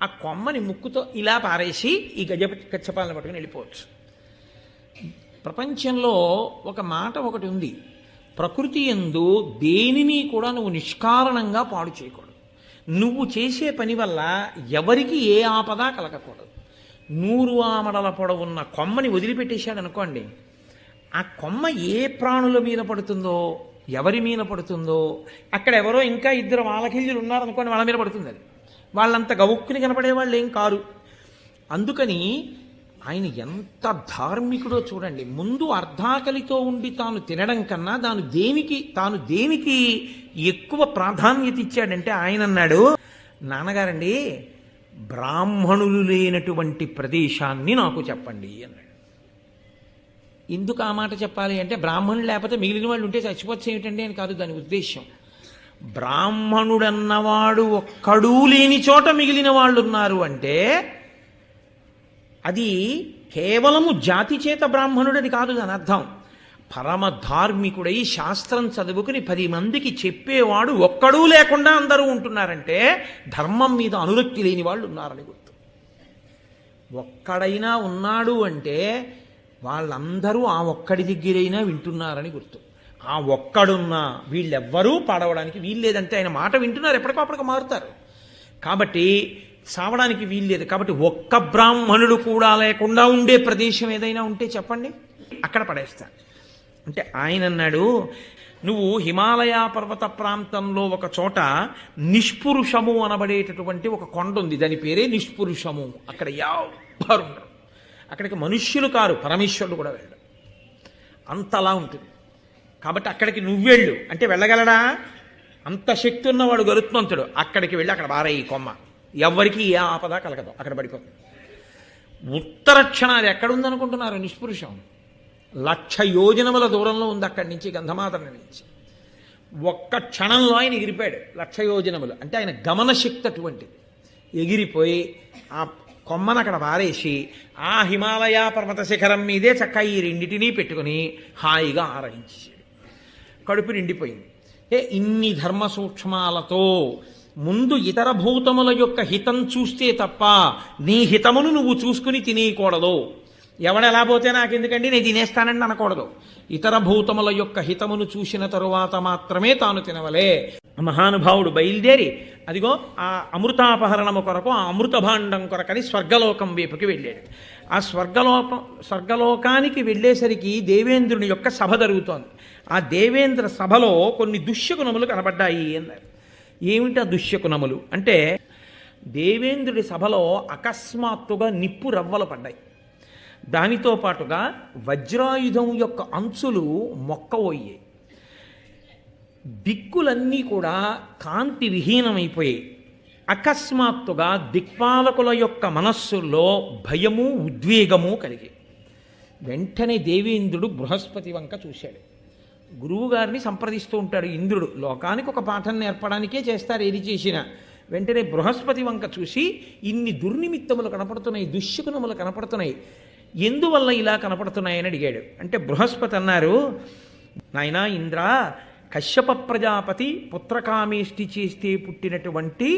ఆ కొమ్మని ముక్కుతో ఇలా పారేసి ఈ కచ్చపాలను పట్టుకుని వెళ్ళిపోవచ్చు. ప్రపంచంలో ఒక మాట ఒకటి ఉంది, ప్రకృతి యందు దేనిని కూడా నువ్వు నిష్కారణంగా పాడు చేయకూడదు. నువ్వు చేసే పని వల్ల ఎవరికి ఏ ఆపద కలగకూడదు. 100 ఆమడల పొడవున్న కొమ్మని వదిలిపెట్టేశాడు అనుకోండి, ఆ కొమ్మ ఏ ప్రాణుల మీద పడుతుందో, ఎవరి మీద పడుతుందో, అక్కడ ఎవరో ఇంకా 2 వాలకిల్యులు ఉన్నారనుకోండి, వాళ్ళ మీద పడుతుంది. అది వాళ్ళంత గవుక్కుని కనపడే వాళ్ళు ఏం కారు. అందుకని ఆయన ఎంత ధార్మికుడో చూడండి. ముందు అర్ధాకలితో ఉండి తాను తినడం కన్నా తాను దేనికి ఎక్కువ ప్రాధాన్యత ఇచ్చాడంటే, ఆయన అన్నాడు, నాన్నగారండి బ్రాహ్మణులు లేనటువంటి ప్రదేశాన్ని నాకు చెప్పండి అన్నాడు. ఎందుకు ఆ మాట చెప్పాలి అంటే, బ్రాహ్మణులు లేకపోతే మిగిలిన వాళ్ళు ఉంటే చచ్చిపోవచ్చు ఏమిటండి అని కాదు దాని ఉద్దేశం. బ్రాహ్మణుడన్నవాడు ఒక్కడూ లేని చోట మిగిలిన వాళ్ళు ఉన్నారు అంటే అది కేవలము జాతి చేత బ్రాహ్మణుడని కాదు దాని అర్థం. పరమ ధార్మికుడై శాస్త్రం చదువుకుని 10 మందికి చెప్పేవాడు ఒక్కడూ లేకుండా అందరూ ఉంటున్నారంటే ధర్మం మీద అనురక్తి లేని వాళ్ళు ఉన్నారని గుర్తు. ఒక్కడైనా ఉన్నాడు అంటే వాళ్ళందరూ ఆ ఒక్కడి దగ్గరైనా వింటున్నారని గుర్తు. ఆ ఒక్కడున్నా వీళ్ళెవ్వరూ పాడవడానికి వీల్లేదంటే ఆయన మాట వింటున్నారు, ఎప్పటికప్పటికి మారుతారు. కాబట్టి సావడానికి వీల్లేదు. కాబట్టి ఒక్క బ్రాహ్మణుడు కూడా లేకుండా ఉండే ప్రదేశం ఏదైనా ఉంటే చెప్పండి, అక్కడ పడేస్తా అంటే ఆయన అన్నాడు, నువ్వు హిమాలయ పర్వత ప్రాంతంలో ఒక చోట నిష్పురుషము అనబడేటటువంటి ఒక కొండ ఉంది, దాని పేరే నిష్పురుషము. అక్కడ ఎవ్వరు ఉండరు, అక్కడికి మనుష్యులు కారు, పరమేశ్వరుడు కూడా వెళ్ళడు, అంతలా ఉంటుంది. కాబట్టి అక్కడికి నువ్వెళ్ళు అంటే వెళ్ళగలడా? అంత శక్తి ఉన్నవాడు గరుత్మంతుడు. అక్కడికి వెళ్ళి అక్కడ బారయ్యి కొమ్మ, ఎవ్వరికి ఏ ఆపద కలగదు, అక్కడ పడిపోతుంది. ఉత్తర క్షణాలు ఎక్కడుందనుకుంటున్నారు? నిష్పురుషం 1,00,000 యోజనముల దూరంలో ఉంది అక్కడి నుంచి, గంధమాదన నుంచి. ఒక్క క్షణంలో ఆయన ఎగిరిపోయాడు 1,00,000 యోజనములు. అంటే ఆయన గమన శక్తి అటువంటిది. ఎగిరిపోయి ఆ కొమ్మను అక్కడ పారేసి ఆ హిమాలయ పర్వత శిఖరం మీదే చక్క ఈ రెండింటినీ పెట్టుకుని హాయిగా ఆరగించేశాడు. కడుపు నిండిపోయింది. ఇన్ని ధర్మ సూక్ష్మాలతో ముందు ఇతర భూతముల యొక్క హితం చూస్తే తప్ప నీ హితమును నువ్వు చూసుకుని తినేయకూడదు. ఎవడెలా పోతే నాకెందుకండి నేను తినేస్తానండి అనకూడదు. ఇతర భూతముల యొక్క హితమును చూసిన తరువాత మాత్రమే తాను తినవలే. మహానుభావుడు బయలుదేరి అదిగో ఆ అమృతాపహరణము కొరకు, ఆ అమృత భాండం కొరకని స్వర్గలోకం వైపుకి వెళ్ళాడు. ఆ స్వర్గలోకానికి వెళ్ళేసరికి దేవేంద్రుని యొక్క సభ జరుగుతోంది. ఆ దేవేంద్ర సభలో కొన్ని దుశ్శకునములు కనబడ్డాయి అన్నారు. ఏమిటి ఆ దుశ్శకునములు అంటే, దేవేంద్రుడి సభలో అకస్మాత్తుగా నిప్పు రవ్వలు పడ్డాయి. దానితో పాటుగా వజ్రాయుధం యొక్క అంచులు మొక్కవోయ్యాయి. దిక్కులన్నీ కూడా కాంతి విహీనమైపోయాయి. అకస్మాత్తుగా దిక్పాలకుల యొక్క మనస్సుల్లో భయము, ఉద్వేగము కలిగాయి. వెంటనే దేవేంద్రుడు బృహస్పతి వంక చూశాడు. గురువుగారిని సంప్రదిస్తూ ఉంటాడు ఇంద్రుడు, లోకానికి ఒక పాఠం నేర్పడానికే చేస్తారు ఏది చేసినా. వెంటనే బృహస్పతి వంక చూసి, ఇన్ని దుర్నిమిత్తములు కనపడుతున్నాయి, దుశ్శకునములు కనపడుతున్నాయి, ఎందువల్ల ఇలా కనపడుతున్నాయని అడిగాడు. అంటే బృహస్పతి అన్నారు, నాయనా ఇంద్ర, కశ్యప ప్రజాపతి పుత్రకామేష్టి చేస్తే పుట్టినటువంటి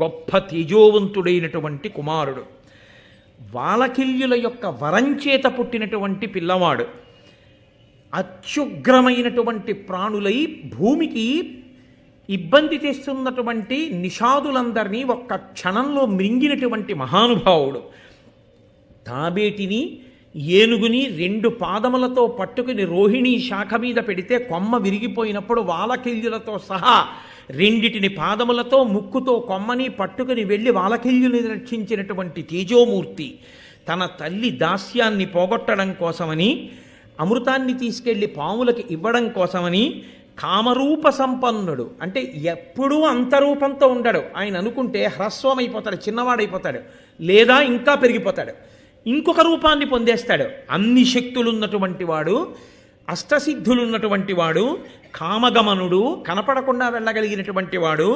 గొప్ప తేజోవంతుడైనటువంటి కుమారుడు, వాలకిల్యుల యొక్క వరంచేత పుట్టినటువంటి పిల్లవాడు, అత్యుగ్రమైనటువంటి ప్రాణులై భూమికి ఇబ్బంది తెస్తున్నటువంటి నిషాదులందరినీ ఒక్క క్షణంలో మృంగినటువంటి మహానుభావుడు, తాబేటిని ఏనుగుని 2 పాదములతో పట్టుకుని రోహిణి శాఖ మీద పెడితే కొమ్మ విరిగిపోయినప్పుడు వాలకిల్యులతో సహా 2 పాదములతో ముక్కుతో కొమ్మని పట్టుకుని వెళ్ళి వాలకిల్యుని రక్షించినటువంటి తేజోమూర్తి, తన తల్లి దాస్యాన్ని పోగొట్టడం కోసమని, అమృతాన్ని తీసుకెళ్లి పాములకి ఇవ్వడం కోసమని, కామరూప సంపన్నుడు అంటే ఎప్పుడూ అంతరూపంతో ఉండడు. ఆయన అనుకుంటే హ్రస్వమైపోతాడు, చిన్నవాడైపోతాడు, లేదా ఇంకా పెరిగిపోతాడు, ఇంకొక రూపాన్ని పొందేస్తాడు. అన్ని శక్తులున్నటువంటి వాడు, అష్టసిద్ధులున్నటువంటి వాడు, కామగమనుడు, కనపడకుండా వెళ్ళగలిగినటువంటి వాడు,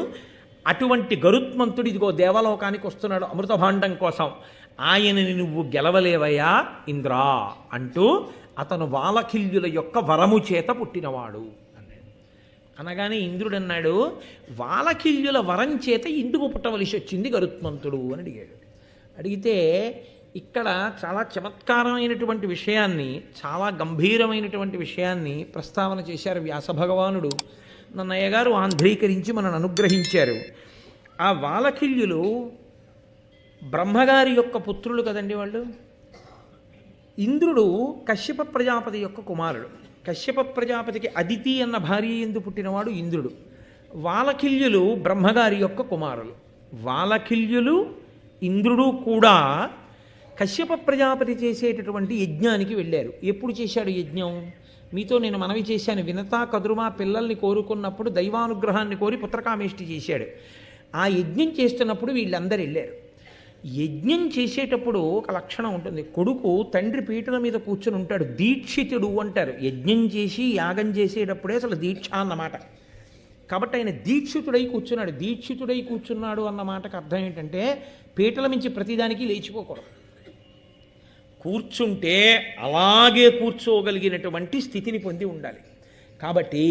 అటువంటి గరుత్మంతుడు ఇదిగో దేవలోకానికి వస్తున్నాడు అమృత భాండం కోసం. ఆయనని నువ్వు గెలవలేవయ్యా ఇంద్రా అంటూ, అతను వాలకిల్యుల యొక్క వరము చేత పుట్టినవాడు అన్నాడు. అనగానే ఇంద్రుడు అన్నాడు, వాలకిల్యుల వరం చేత ఇందుకు పుట్టవలసి వచ్చింది గరుత్మంతుడు అని అడిగాడు. అడిగితే ఇక్కడ చాలా చమత్కారమైనటువంటి విషయాన్ని, చాలా గంభీరమైనటువంటి విషయాన్ని ప్రస్తావన చేశారు వ్యాస భగవానుడు. నన్నయ్య గారు ఆంధ్రీకరించి మనను అనుగ్రహించారు. ఆ వాలకిల్యులు బ్రహ్మగారి యొక్క పుత్రులు కదండి వాళ్ళు. ఇంద్రుడు కశ్యప ప్రజాపతి యొక్క కుమారుడు. కశ్యప ప్రజాపతికి అదితి అన్న భార్య ఎందు పుట్టినవాడు ఇంద్రుడు. వాలకిల్యులు బ్రహ్మగారి యొక్క కుమారులు. వాలకిల్యులు ఇంద్రుడు కూడా కశ్యప ప్రజాపతి చేసేటటువంటి యజ్ఞానికి వెళ్ళారు. ఎప్పుడు చేశాడు యజ్ఞం? మీతో నేను మనవి చేశాను, వినతా కదురుమా పిల్లల్ని కోరుకున్నప్పుడు దైవానుగ్రహాన్ని కోరి పుత్రకామేష్టి చేశాడు. ఆ యజ్ఞం చేస్తున్నప్పుడు వీళ్ళందరూ వెళ్ళారు. యజ్ఞం చేసేటప్పుడు ఒక లక్షణం ఉంటుంది. కొడుకు తండ్రి పీటల మీద కూర్చుని ఉంటాడు, దీక్షితుడు అంటారు. యజ్ఞం చేసి యాగం చేసేటప్పుడే అసలు దీక్ష అన్నమాట. కాబట్టి ఆయన దీక్షితుడై కూర్చున్నాడు. దీక్షితుడై కూర్చున్నాడు అన్న మాటకు అర్థం ఏంటంటే పీటల మించి ప్రతిదానికి లేచిపోకూడదు. కూర్చుంటే అలాగే కూర్చోగలిగినటువంటి స్థితిని పొంది ఉండాలి. కాబట్టి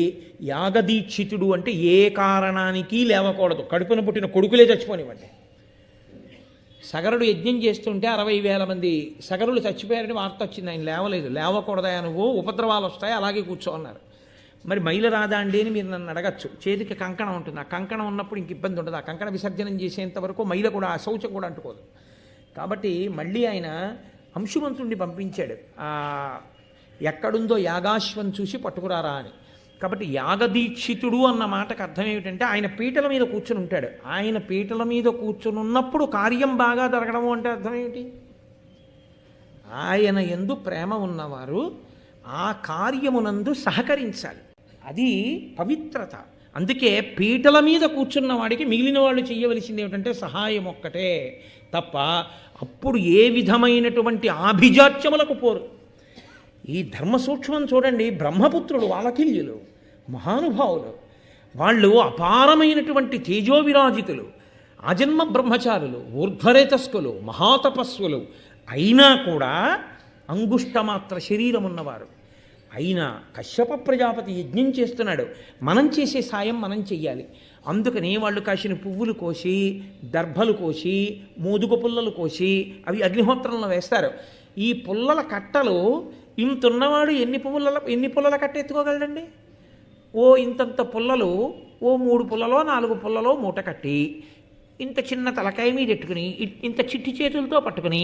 యాగదీక్షితుడు అంటే ఏ కారణానికి లేవకూడదు. కడుపున పుట్టిన కొడుకులే చచ్చిపోనివ్వండి. సగరుడు యజ్ఞం చేస్తుంటే 60,000 మంది సగరులు చచ్చిపోయారని వార్త వచ్చింది. ఆయన లేవలేదు. లేవకూడదా నువ్వు, ఉపద్రవాలు వస్తాయి, అలాగే కూర్చో అన్నారు. మరి మైల రాదా అండి అని మీరు నన్ను అడగచ్చు. చేతికి కంకణం ఉంటుంది. ఆ కంకణం ఉన్నప్పుడు ఇంక ఇబ్బంది ఉండదు. ఆ కంకణ విసర్జనం చేసేంత వరకు మైల కూడా, శౌచం కూడా అంటుకోదు. కాబట్టి మళ్ళీ ఆయన అంశుమంతుడిని పంపించాడు, ఎక్కడుందో యాగాశ్వం చూసి పట్టుకురారా అని. కాబట్టి యాగదీక్షితుడు అన్న మాటకు అర్థం ఏమిటంటే ఆయన పీటల మీద కూర్చుని ఉంటాడు. ఆయన పీటల మీద కూర్చుని ఉన్నప్పుడు కార్యం బాగా జరగడము అంటే అర్థం ఏమిటి? ఆయన యందు ప్రేమ ఉన్నవారు ఆ కార్యమునందు సహకరించాలి. అది పవిత్రత. అందుకే పీటల మీద కూర్చున్న వాడికి మిగిలిన వాళ్ళు చేయవలసింది ఏమిటంటే సహాయం ఒక్కటే తప్ప అప్పుడు ఏ విధమైనటువంటి ఆభిజాత్యములకు పోరు. ఈ ధర్మ సూక్ష్మం చూడండి. బ్రహ్మపుత్రులు వాలకిల్యులు మహానుభావులు. వాళ్ళు అపారమైనటువంటి తేజోవిరాజితులు, ఆజన్మ బ్రహ్మచారులు, ఊర్ధ్వరేతస్కులు, మహాతపస్సులు అయినా కూడా అంగుష్టమాత్ర శరీరం ఉన్నవారు. అయినా కశ్యప ప్రజాపతి యజ్ఞం చేస్తున్నాడు, మనం చేసే సాయం మనం చెయ్యాలి. అందుకని వాళ్ళు కాసిన పువ్వులు కోసి, దర్భలు కోసి, మోదుగ పుల్లలు కోసి అవి అగ్నిహోత్రంలో వేస్తారు. ఈ పుల్లల కట్టలు ఇంతున్నవాడు ఎన్ని పుల్లల కట్ట ఎత్తుకోగలడండి? ఇంతంత పుల్లలు, 3 పుల్లలో 4 పుల్లలో మూట కట్టి ఇంత చిన్న తలకాయ మీద ఎట్టుకుని ఇంత చిట్టి చేతులతో పట్టుకుని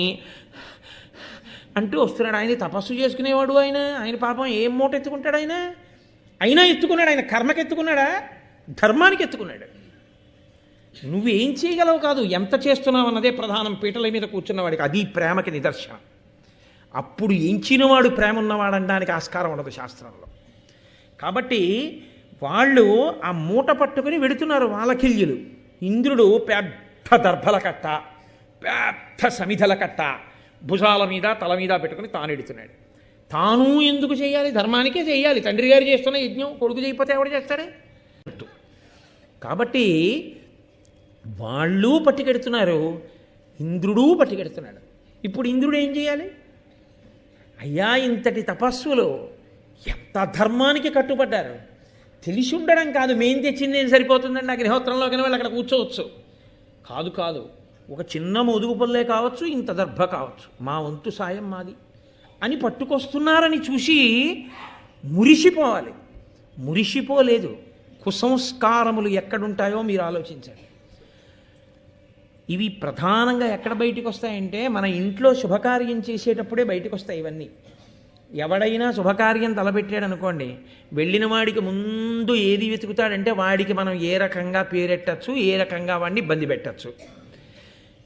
అంటూ వస్తున్నాడు. ఆయన తపస్సు చేసుకునేవాడు. ఆయన పాపం ఏం మూట ఎత్తుకుంటాడు? అయినా ఎత్తుకున్నాడు. ఆయన కర్మకి ఎత్తుకున్నాడా? ధర్మానికి ఎత్తుకున్నాడు. నువ్వేం చేయగలవు కాదు, ఎంత చేస్తున్నావు అన్నదే ప్రధానం. పీటల మీద కూర్చున్నవాడికి అది ప్రేమకి నిదర్శనం. అప్పుడు ఎంచినవాడు ప్రేమ ఉన్నవాడనడానికి ఆస్కారం ఉండదు శాస్త్రంలో. కాబట్టి వాళ్ళు ఆ మూట పట్టుకుని వెడుతున్నారు వాలకిల్యులు. ఇంద్రుడు పెద్ద దర్భల కట్ట, పెద్ద సమిధల కట్ట భుజాల మీద తల మీద పెట్టుకుని తాను ఎడుతున్నాడు. తాను ఎందుకు చేయాలి? ధర్మానికే చేయాలి. తండ్రి గారు చేస్తున్న యజ్ఞం కొడుకు చేయకపోతే ఎవడు చేస్తాడే? కాబట్టి వాళ్ళు పట్టుకెడుతున్నారు, ఇంద్రుడు పట్టుకెడుతున్నాడు. ఇప్పుడు ఇంద్రుడు ఏం చేయాలి? అయ్యా, ఇంతటి తపస్సులు ఎంత ధర్మానికి కట్టుబడ్డారు. తెలిసి ఉండడం కాదు, మేం తెచ్చింది నేను సరిపోతుందండి అగ్నిహోత్రంలోకి వెళ్ళి అక్కడ కూర్చోవచ్చు. కాదు, ఒక చిన్న మోదుగు పల్లే కావచ్చు, ఇంత దర్భ కావచ్చు, మా వంతు సాయం మాది అని పట్టుకొస్తున్నారని చూసి మురిసిపోవాలి. మురిసిపోలేదు. కుసంస్కారములు ఎక్కడుంటాయో మీరు ఆలోచించండి. ఇవి ప్రధానంగా ఎక్కడ బయటికి వస్తాయంటే మన ఇంట్లో శుభకార్యం చేసేటప్పుడే బయటకు వస్తాయి ఇవన్నీ. ఎవడైనా శుభకార్యం తలపెట్టాడు అనుకోండి, వెళ్ళిన వాడికి ముందు ఏది వెతుకుతాడంటే వాడికి మనం ఏ రకంగా పేరెట్టచ్చు, ఏ రకంగా వాడిని ఇబ్బంది పెట్టచ్చు.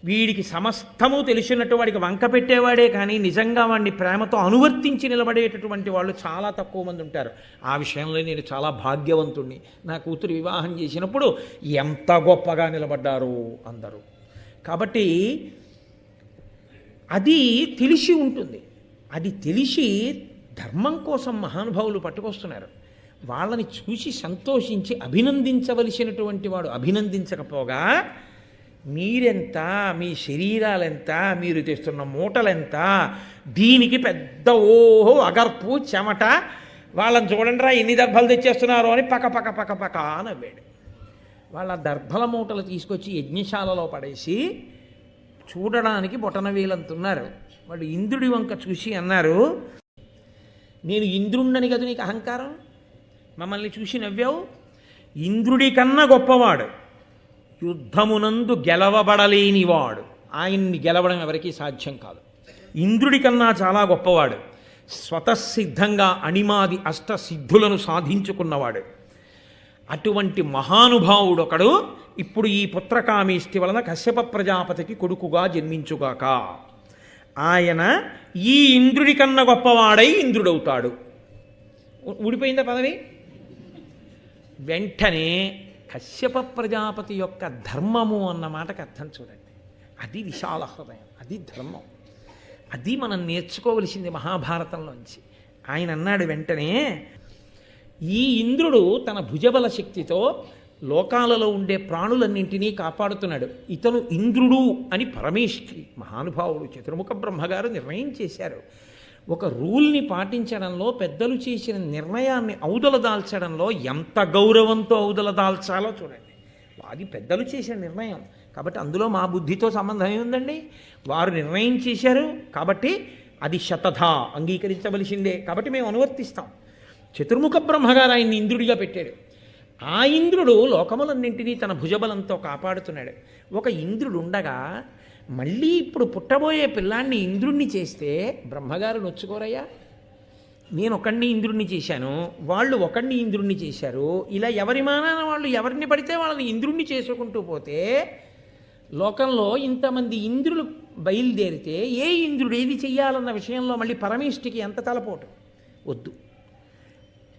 వీడికి సమస్తము తెలిసినట్టు వాడికి వంక పెట్టేవాడే కానీ నిజంగా వాడిని ప్రేమతో అనువర్తించి నిలబడేటటువంటి వాళ్ళు చాలా తక్కువ మంది ఉంటారు. ఆ విషయంలో నేను చాలా భాగ్యవంతుణ్ణి. నా కూతురు వివాహం చేసినప్పుడు ఎంత గొప్పగా నిలబడ్డారు అందరూ. కాబట్టి అది తెలిసి ఉంటుంది. అది తెలిసి ధర్మం కోసం మహానుభావులు పట్టుకొస్తున్నారు. వాళ్ళని చూసి సంతోషించి అభినందించవలసినటువంటి వాడు అభినందించకపోగా మీరెంత, మీ శరీరాలెంత, మీరు తెస్తున్న మూటలెంత, దీనికి పెద్ద అగర్పు చెమట వాళ్ళని చూడండి రా ఎన్ని దర్భలు తెచ్చేస్తున్నారు అని పక్క పక్క పక్క పక్క నవ్వాడు. వాళ్ళ దర్భల మూటలు తీసుకొచ్చి యజ్ఞశాలలో పడేసి చూడడానికి బొటనవేలంతున్నారు. వాళ్ళు ఇంద్రుడి వంక చూసి అన్నారు, నేను ఇంద్రుణ్ణని కదా నీకు అహంకారం, మమ్మల్ని చూసి నవ్వావు. ఇంద్రుడి కన్నా గొప్పవాడు, యుద్ధమునందు గెలవబడలేనివాడు, ఆయన్ని గెలవడం ఎవరికీ సాధ్యం కాదు. ఇంద్రుడి కన్నా చాలా గొప్పవాడు, స్వతసిద్ధంగా అణిమాది అష్టసిద్ధులను సాధించుకున్నవాడు. అటువంటి మహానుభావుడు ఒకడు ఇప్పుడు ఈ పుత్రకామేష్టి వలన కశ్యప ప్రజాపతికి కొడుకుగా జన్మించుగాక. ఆయన ఈ ఇంద్రుడి కన్నా గొప్పవాడై ఇంద్రుడవుతాడు. ఊడిపోయిందా పదవి? వెంటనే కశ్యప ప్రజాపతి యొక్క ధర్మము అన్న మాటకు అర్థం చూడండి. అది విశాల హృదయం, అది ధర్మం, అది మనం నేర్చుకోవలసింది మహాభారతంలోంచి. ఆయన అన్నాడు వెంటనే, ఈ ఇంద్రుడు తన భుజబల శక్తితో లోకాలలో ఉండే ప్రాణులన్నింటినీ కాపాడుతున్నాడు. ఇతను ఇంద్రుడు అని పరమేష్ఠి మహానుభావుడు చతుర్ముఖ బ్రహ్మగారు నిర్ణయం చేశారు. ఒక రూల్ని పాటించడంలో, పెద్దలు చేసిన నిర్ణయాన్ని ఔదల దాల్చడంలో ఎంత గౌరవంతో ఔదల దాల్చాలో చూడండి. అది పెద్దలు చేసిన నిర్ణయం కాబట్టి అందులో మా బుద్ధితో సంబంధం ఏముందండి? వారు నిర్ణయం చేశారు కాబట్టి అది శతధ అంగీకరించవలసిందే, కాబట్టి మేము అనువర్తిస్తాం. చతుర్ముఖ బ్రహ్మగారు ఆయన్ని ఇంద్రుడిగా పెట్టాడు. ఆ ఇంద్రుడు లోకములన్నింటినీ తన భుజబలంతో కాపాడుతున్నాడు. ఒక ఇంద్రుడు ఉండగా మళ్ళీ ఇప్పుడు పుట్టబోయే పిల్లాన్ని ఇంద్రుణ్ణి చేస్తే బ్రహ్మగారు నొచ్చుకోరయ్యా. నేను ఒకడిని ఇంద్రుణ్ణి చేశాను, వాళ్ళు ఒకడిని ఇంద్రుణ్ణి చేశారు, ఇలా ఎవరి మానాన వాళ్ళు ఎవరిని పడితే వాళ్ళని ఇంద్రుణ్ణి చేసుకుంటూ పోతే లోకంలో ఇంతమంది ఇంద్రులు బయలుదేరితే ఏ ఇంద్రుడు ఏది చెయ్యాలన్న విషయంలో మళ్ళీ పరమేష్ఠికి ఎంత తలపోటు వద్దు.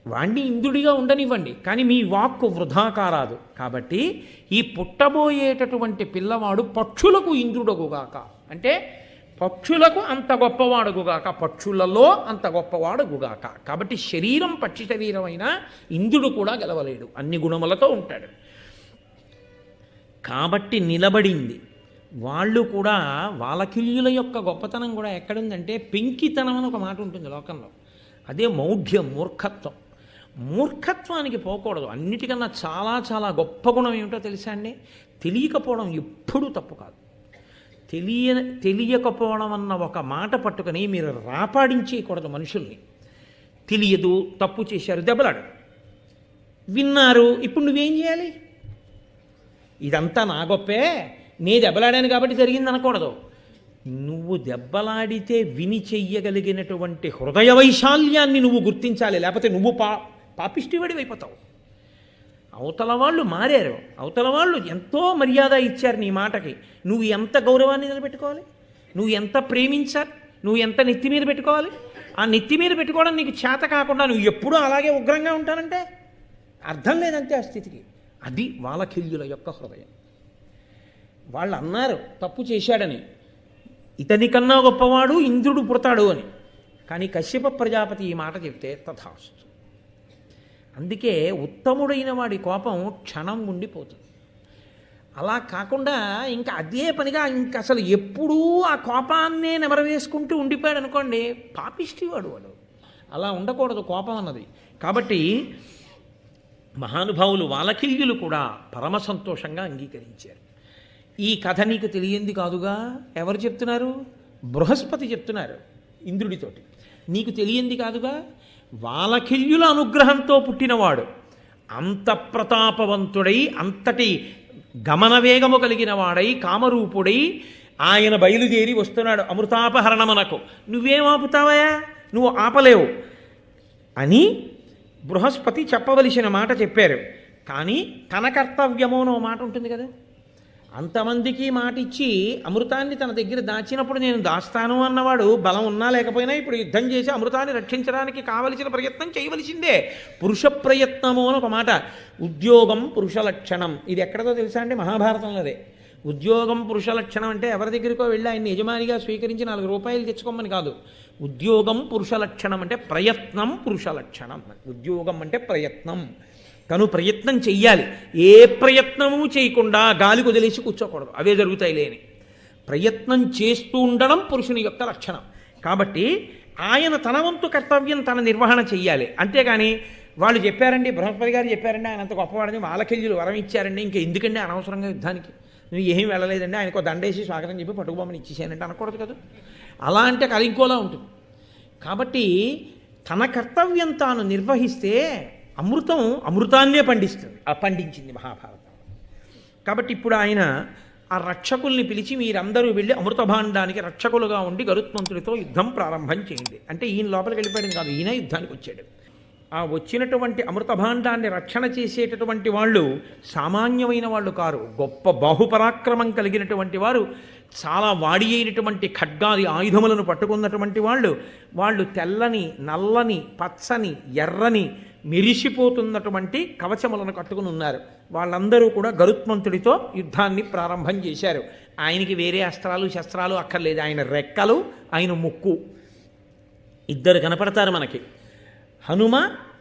వాణ్ణి ఇంద్రుడిగా ఉండనివ్వండి, కానీ మీ వాక్కు వృధా కారాదు. కాబట్టి ఈ పుట్టబోయేటటువంటి పిల్లవాడు పక్షులకు ఇంద్రుడగుగాక, అంటే పక్షులకు అంత గొప్పవాడుగుగాక, పక్షులలో అంత గొప్పవాడుగుగాక. కాబట్టి శరీరం పక్షి శరీరం అయినా ఇంద్రుడు కూడా గెలవలేడు, అన్ని గుణములతో ఉంటాడు. కాబట్టి నిలబడింది. వాళ్ళు కూడా వాలకిల్యుల యొక్క గొప్పతనం కూడా ఎక్కడుందంటే పెంకితనం అని ఒక మాట ఉంటుంది లోకంలో, అదే మౌఢ్యం, మూర్ఖత్వం. మూర్ఖత్వానికి పోకూడదు. అన్నిటికన్నా చాలా చాలా గొప్ప గుణం ఏమిటో తెలుసా అండి? తెలియకపోవడం ఎప్పుడూ తప్పు కాదు. తెలియకపోవడం అన్న ఒక మాట పట్టుకొని మీరు రాపాడించేయకూడదు మనుషుల్ని. తెలియదు, తప్పు చేశారు, దెబ్బలాడు. విన్నారు, ఇప్పుడు నువ్వేం చేయాలి? ఇదంతా నా గొప్పే, నే దెబ్బలాడాను కాబట్టి జరిగింది అనకూడదు. నువ్వు దెబ్బలాడితే విని చెయ్యగలిగినటువంటి హృదయ వైశాల్యాన్ని నువ్వు గుర్తించాలి, లేకపోతే నువ్వు పాపిష్టివాడి అయిపోతావు. అవతల వాళ్ళు మారారు, అవతల వాళ్ళు ఎంతో మర్యాద ఇచ్చారు నీ మాటకి, నువ్వు ఎంత గౌరవాన్ని నిలబెట్టుకోవాలి, నువ్వు ఎంత ప్రేమించాలి, నువ్వు ఎంత నెత్తి మీద పెట్టుకోవాలి. ఆ నెత్తి మీద పెట్టుకోవడం నీకు చేత కాకుండా నువ్వు ఎప్పుడూ అలాగే ఉగ్రంగా ఉంటానంటే అర్థం లేదంతే ఆ స్థితికి. అది వాలకిల్యుల యొక్క హృదయం. వాళ్ళు అన్నారు తప్పు చేశాడని, ఇతని కన్నా గొప్పవాడు ఇంద్రుడు పుడతాడు అని. కానీ కశ్యప ప్రజాపతి ఈ మాట చెప్తే తథాస్తు. అందుకే ఉత్తముడైన వాడి కోపం క్షణం ఉండిపోతుంది. అలా కాకుండా ఇంకా అదే పనిగా ఇంక అసలు ఎప్పుడూ ఆ కోపాన్నే నెమరవేసుకుంటూ ఉండిపోయాడు అనుకోండి, పాపిష్టివాడు వాడు. అలా ఉండకూడదు కోపం అన్నది. కాబట్టి మహానుభావులు వాలకిల్యులు కూడా పరమ సంతోషంగా అంగీకరించారు. ఈ కథ నీకు తెలియంది కాదుగా, ఎవరు చెప్తున్నారు? బృహస్పతి చెప్తున్నారు ఇంద్రుడితోటి. నీకు తెలియంది కాదుగా, వాలకిల్యుల అనుగ్రహంతో పుట్టినవాడు, అంత ప్రతాపవంతుడై అంతటి గమనవేగము కలిగిన వాడై కామరూపుడై ఆయన బయలుదేరి వస్తున్నాడు అమృతాపహరణమునకు. నువ్వేం ఆపుతావయా, నువ్వు ఆపలేవు అని బృహస్పతి చెప్పవలసిన మాట చెప్పారు. కానీ తన కర్తవ్యమోనో మాట ఉంటుంది కదా, అంతమందికి మాట ఇచ్చి అమృతాన్ని తన దగ్గర దాచినప్పుడు నేను దాస్తాను అన్నవాడు బలం ఉన్నా లేకపోయినా ఇప్పుడు యుద్ధం చేసి అమృతాన్ని రక్షించడానికి కావలసిన ప్రయత్నం చేయవలసిందే. పురుష ప్రయత్నము అని ఒక మాట. ఉద్యోగం పురుష లక్షణం. ఇది ఎక్కడదో తెలుసా అండి? మహాభారతంలోదే. ఉద్యోగం పురుష లక్షణం అంటే ఎవరి దగ్గరికో వెళ్ళి ఆయన్ని యజమానిగా స్వీకరించి 4 రూపాయలు తెచ్చుకోమని కాదు. ఉద్యోగం పురుష లక్షణం అంటే ప్రయత్నం పురుష లక్షణం. ఉద్యోగం అంటే ప్రయత్నం, తను ప్రయత్నం చెయ్యాలి. ఏ ప్రయత్నము చేయకుండా గాలి వదిలేసి కూర్చోకూడదు, అవే జరుగుతాయి లేని. ప్రయత్నం చేస్తూ ఉండడం పురుషుని యొక్క లక్షణం. కాబట్టి ఆయన తన వంతు కర్తవ్యం తన నిర్వహణ చెయ్యాలి. అంతేగాని వాళ్ళు చెప్పారండి, బృహస్పతి గారు చెప్పారండి, ఆయన అంత గొప్పవాడని వాళ్ళకెళ్ళి వరం ఇచ్చారండి, ఇంకా ఎందుకండి అనవసరంగా యుద్ధానికి, నువ్వు ఏమీ వెళ్ళలేదండి, ఆయనకు దండేసి స్వాగతం చెప్పి పట్టుకుబొమ్మని ఇచ్చేసానంటే అనకూడదు కదా. అలా అంటే అది ఇంకోలా ఉంటుంది. కాబట్టి తన కర్తవ్యం తాను నిర్వహిస్తే అమృతాన్నే పండించింది మహాభారతం. కాబట్టి ఇప్పుడు ఆయన ఆ రక్షకుల్ని పిలిచి మీరందరూ వెళ్ళి అమృతభాండానికి రక్షకులుగా ఉండి గరుత్మంతుడితో యుద్ధం ప్రారంభం చేయండి అంటే, ఈయన లోపలికి వెళ్ళిపోయాడు కాదు, ఈయన యుద్ధానికి వచ్చాడు. ఆ వచ్చినటువంటి అమృతభాండాన్ని రక్షణ చేసేటటువంటి వాళ్ళు సామాన్యమైన వాళ్ళు కారు, గొప్ప బాహుపరాక్రమం కలిగినటువంటి వారు, చాలా వాడి అయినటువంటి ఖడ్గాది ఆయుధములను పట్టుకున్నటువంటి వాళ్ళు తెల్లని, నల్లని, పచ్చని, ఎర్రని, మెరిసిపోతున్నటువంటి కవచములను కట్టుకుని ఉన్నారు. వాళ్ళందరూ కూడా గరుత్మంతుడితో యుద్ధాన్ని ప్రారంభం చేశారు. ఆయనకి వేరే అస్త్రాలు శస్త్రాలు అక్కర్లేదు. ఆయన రెక్కలు, ఆయన ముక్కు ఇద్దరు కనపడతారు మనకి. హనుమ,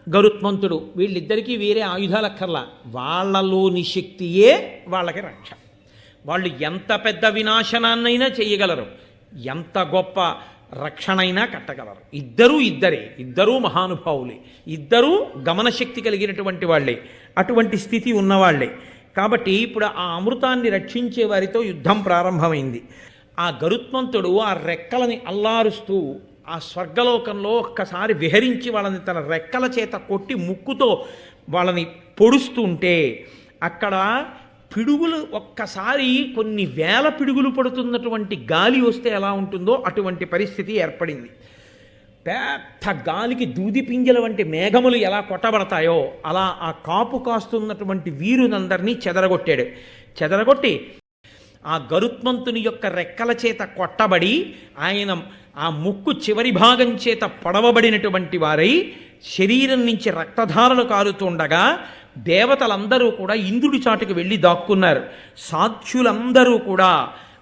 గరుత్మంతుడు వీళ్ళిద్దరికీ వేరే ఆయుధాలు అక్కర్లా. వాళ్ళలోని శక్తియే వాళ్ళకి రక్ష. వాళ్ళు ఎంత పెద్ద వినాశనాన్నైనా చేయగలరు, ఎంత గొప్ప రక్షణైనా కట్టగలరు. ఇద్దరూ మహానుభావులే, ఇద్దరూ గమనశక్తి కలిగినటువంటి వాళ్ళే, అటువంటి స్థితి ఉన్నవాళ్లే. కాబట్టి ఇప్పుడు ఆ అమృతాన్ని రక్షించే వారితో యుద్ధం ప్రారంభమైంది. ఆ గరుత్మంతుడు ఆ రెక్కలని అల్లారుస్తూ ఆ స్వర్గలోకంలో ఒక్కసారి విహరించి వాళ్ళని తన రెక్కల చేత కొట్టి ముక్కుతో వాళ్ళని పొడుస్తుంటే అక్కడ పిడుగులు ఒక్కసారి కొన్ని వేల పిడుగులు పడుతున్నటువంటి గాలి వస్తే ఎలా ఉంటుందో అటువంటి పరిస్థితి ఏర్పడింది. పెద్ద గాలికి దూది పింజల వంటి మేఘములు ఎలా కొట్టబడతాయో అలా ఆ కాపు కాస్తున్నటువంటి వీరునందరినీ చెదరగొట్టి ఆ గరుత్మంతుని యొక్క రెక్కల చేత కొట్టబడి ఆయన ఆ ముక్కు చివరి భాగం చేత పొడవబడినటువంటి వారై శరీరం నుంచి రక్తధారలు కారుతుండగా దేవతలందరూ కూడా ఇంద్రుడి చాటుకు వెళ్ళి దాక్కున్నారు. సాధ్యులందరూ కూడా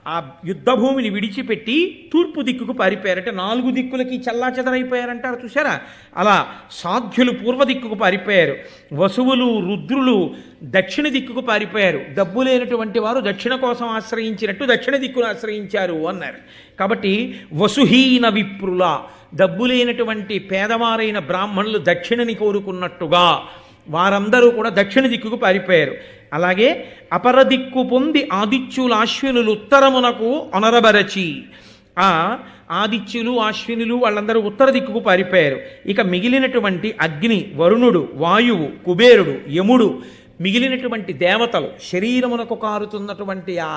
ఆ యుద్ధభూమిని విడిచిపెట్టి తూర్పు దిక్కుకు పారిపోయారంటే 4 దిక్కులకి చల్లాచెదరైపోయారంటారు చూసారా, అలా సాధ్యులు పూర్వ దిక్కుకు పారిపోయారు. వసువులు, రుద్రులు దక్షిణ దిక్కుకు పారిపోయారు. డబ్బు లేనటువంటి వారు దక్షిణ కోసం ఆశ్రయించినట్టు దక్షిణ దిక్కును ఆశ్రయించారు అన్నారు. కాబట్టి వసుహీన విప్రుల, డబ్బు లేనటువంటి పేదవారైన బ్రాహ్మణులు దక్షిణని కోరుకున్నట్టుగా వారందరూ కూడా దక్షిణ దిక్కుకు పారిపోయారు. అలాగే అపరదిక్కు పొంది ఆదిత్యులు అశ్వినులు ఉత్తరమునకు అనరబరచి, ఆ ఆదిత్యులు అశ్వినులు వాళ్ళందరూ ఉత్తర దిక్కుకు పారిపోయారు. ఇక మిగిలినటువంటి అగ్ని, వరుణుడు, వాయువు, కుబేరుడు, యముడు, మిగిలినటువంటి దేవతలు శరీరమునకు కారుతున్నటువంటి ఆ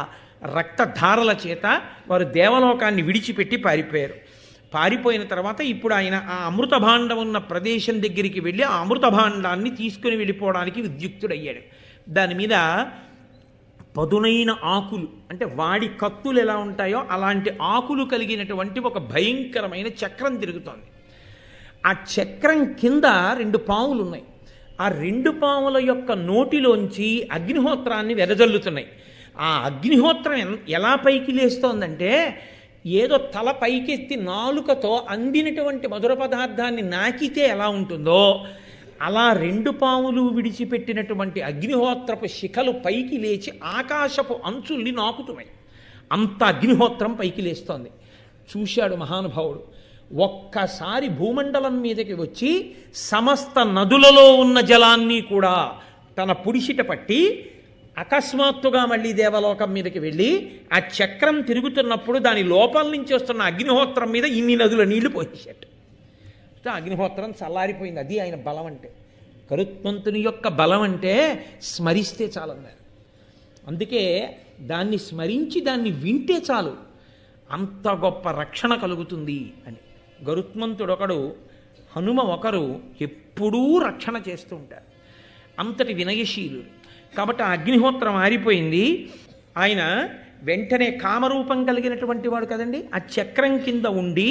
రక్తధారల చేత వారు దేవలోకాన్ని విడిచిపెట్టి పారిపోయారు. పారిపోయిన తర్వాత ఇప్పుడు ఆయన ఆ అమృతభాండం ఉన్న ప్రదేశం దగ్గరికి వెళ్ళి ఆ అమృతభాండాన్ని తీసుకుని వెళ్ళిపోవడానికి ఉద్యుక్తుడయ్యాడు. దాని మీద పదునైన ఆకులు, అంటే వాడి కత్తులు ఎలా ఉంటాయో అలాంటి ఆకులు కలిగినటువంటి ఒక భయంకరమైన చక్రం తిరుగుతోంది. ఆ చక్రం కింద 2 పాములు ఉన్నాయి. ఆ 2 పాముల యొక్క నోటిలోంచి అగ్నిహోత్రాన్ని వెదజల్లుతున్నాయి. ఆ అగ్నిహోత్రం ఎలా పైకి లేస్తోందంటే, ఏదో తల పైకెత్తి నాలుకతో అందినటువంటి మధుర పదార్థాన్ని నాకితే ఎలా ఉంటుందో అలా 2 పాములు విడిచిపెట్టినటువంటి అగ్నిహోత్రపు శిఖలు పైకి లేచి ఆకాశపు అంచుల్ని నాకుతున్నాయి. అంత అగ్నిహోత్రం పైకి లేస్తోంది. చూశాడు మహానుభావుడు. ఒక్కసారి భూమండలం మీదకి వచ్చి సమస్త నదులలో ఉన్న జలాన్ని కూడా తన పుడిసిట పట్టి అకస్మాత్తుగా మళ్ళీ దేవలోకం మీదకి వెళ్ళి ఆ చక్రం తిరుగుతున్నప్పుడు దాని లోపల నుంచి వస్తున్న అగ్నిహోత్రం మీద ఇన్ని నదుల నీళ్లు పోసేశాడు. అగ్నిహోత్రం చల్లారిపోయింది. అది ఆయన బలం అంటే. గరుత్మంతుని యొక్క బలం అంటే స్మరిస్తే చాలన్నారు. అందుకే దాన్ని స్మరించి దాన్ని వింటే చాలు, అంత గొప్ప రక్షణ కలుగుతుంది అని. గరుత్మంతుడొకడు, హనుమ ఒకరు ఎప్పుడూ రక్షణ చేస్తూ ఉంటారు. అంతటి వినయశీలుడు. కాబట్టి ఆ అగ్నిహోత్రం ఆరిపోయింది. ఆయన వెంటనే కామరూపం కలిగినటువంటి వాడు కదండి, ఆ చక్రం కింద ఉండి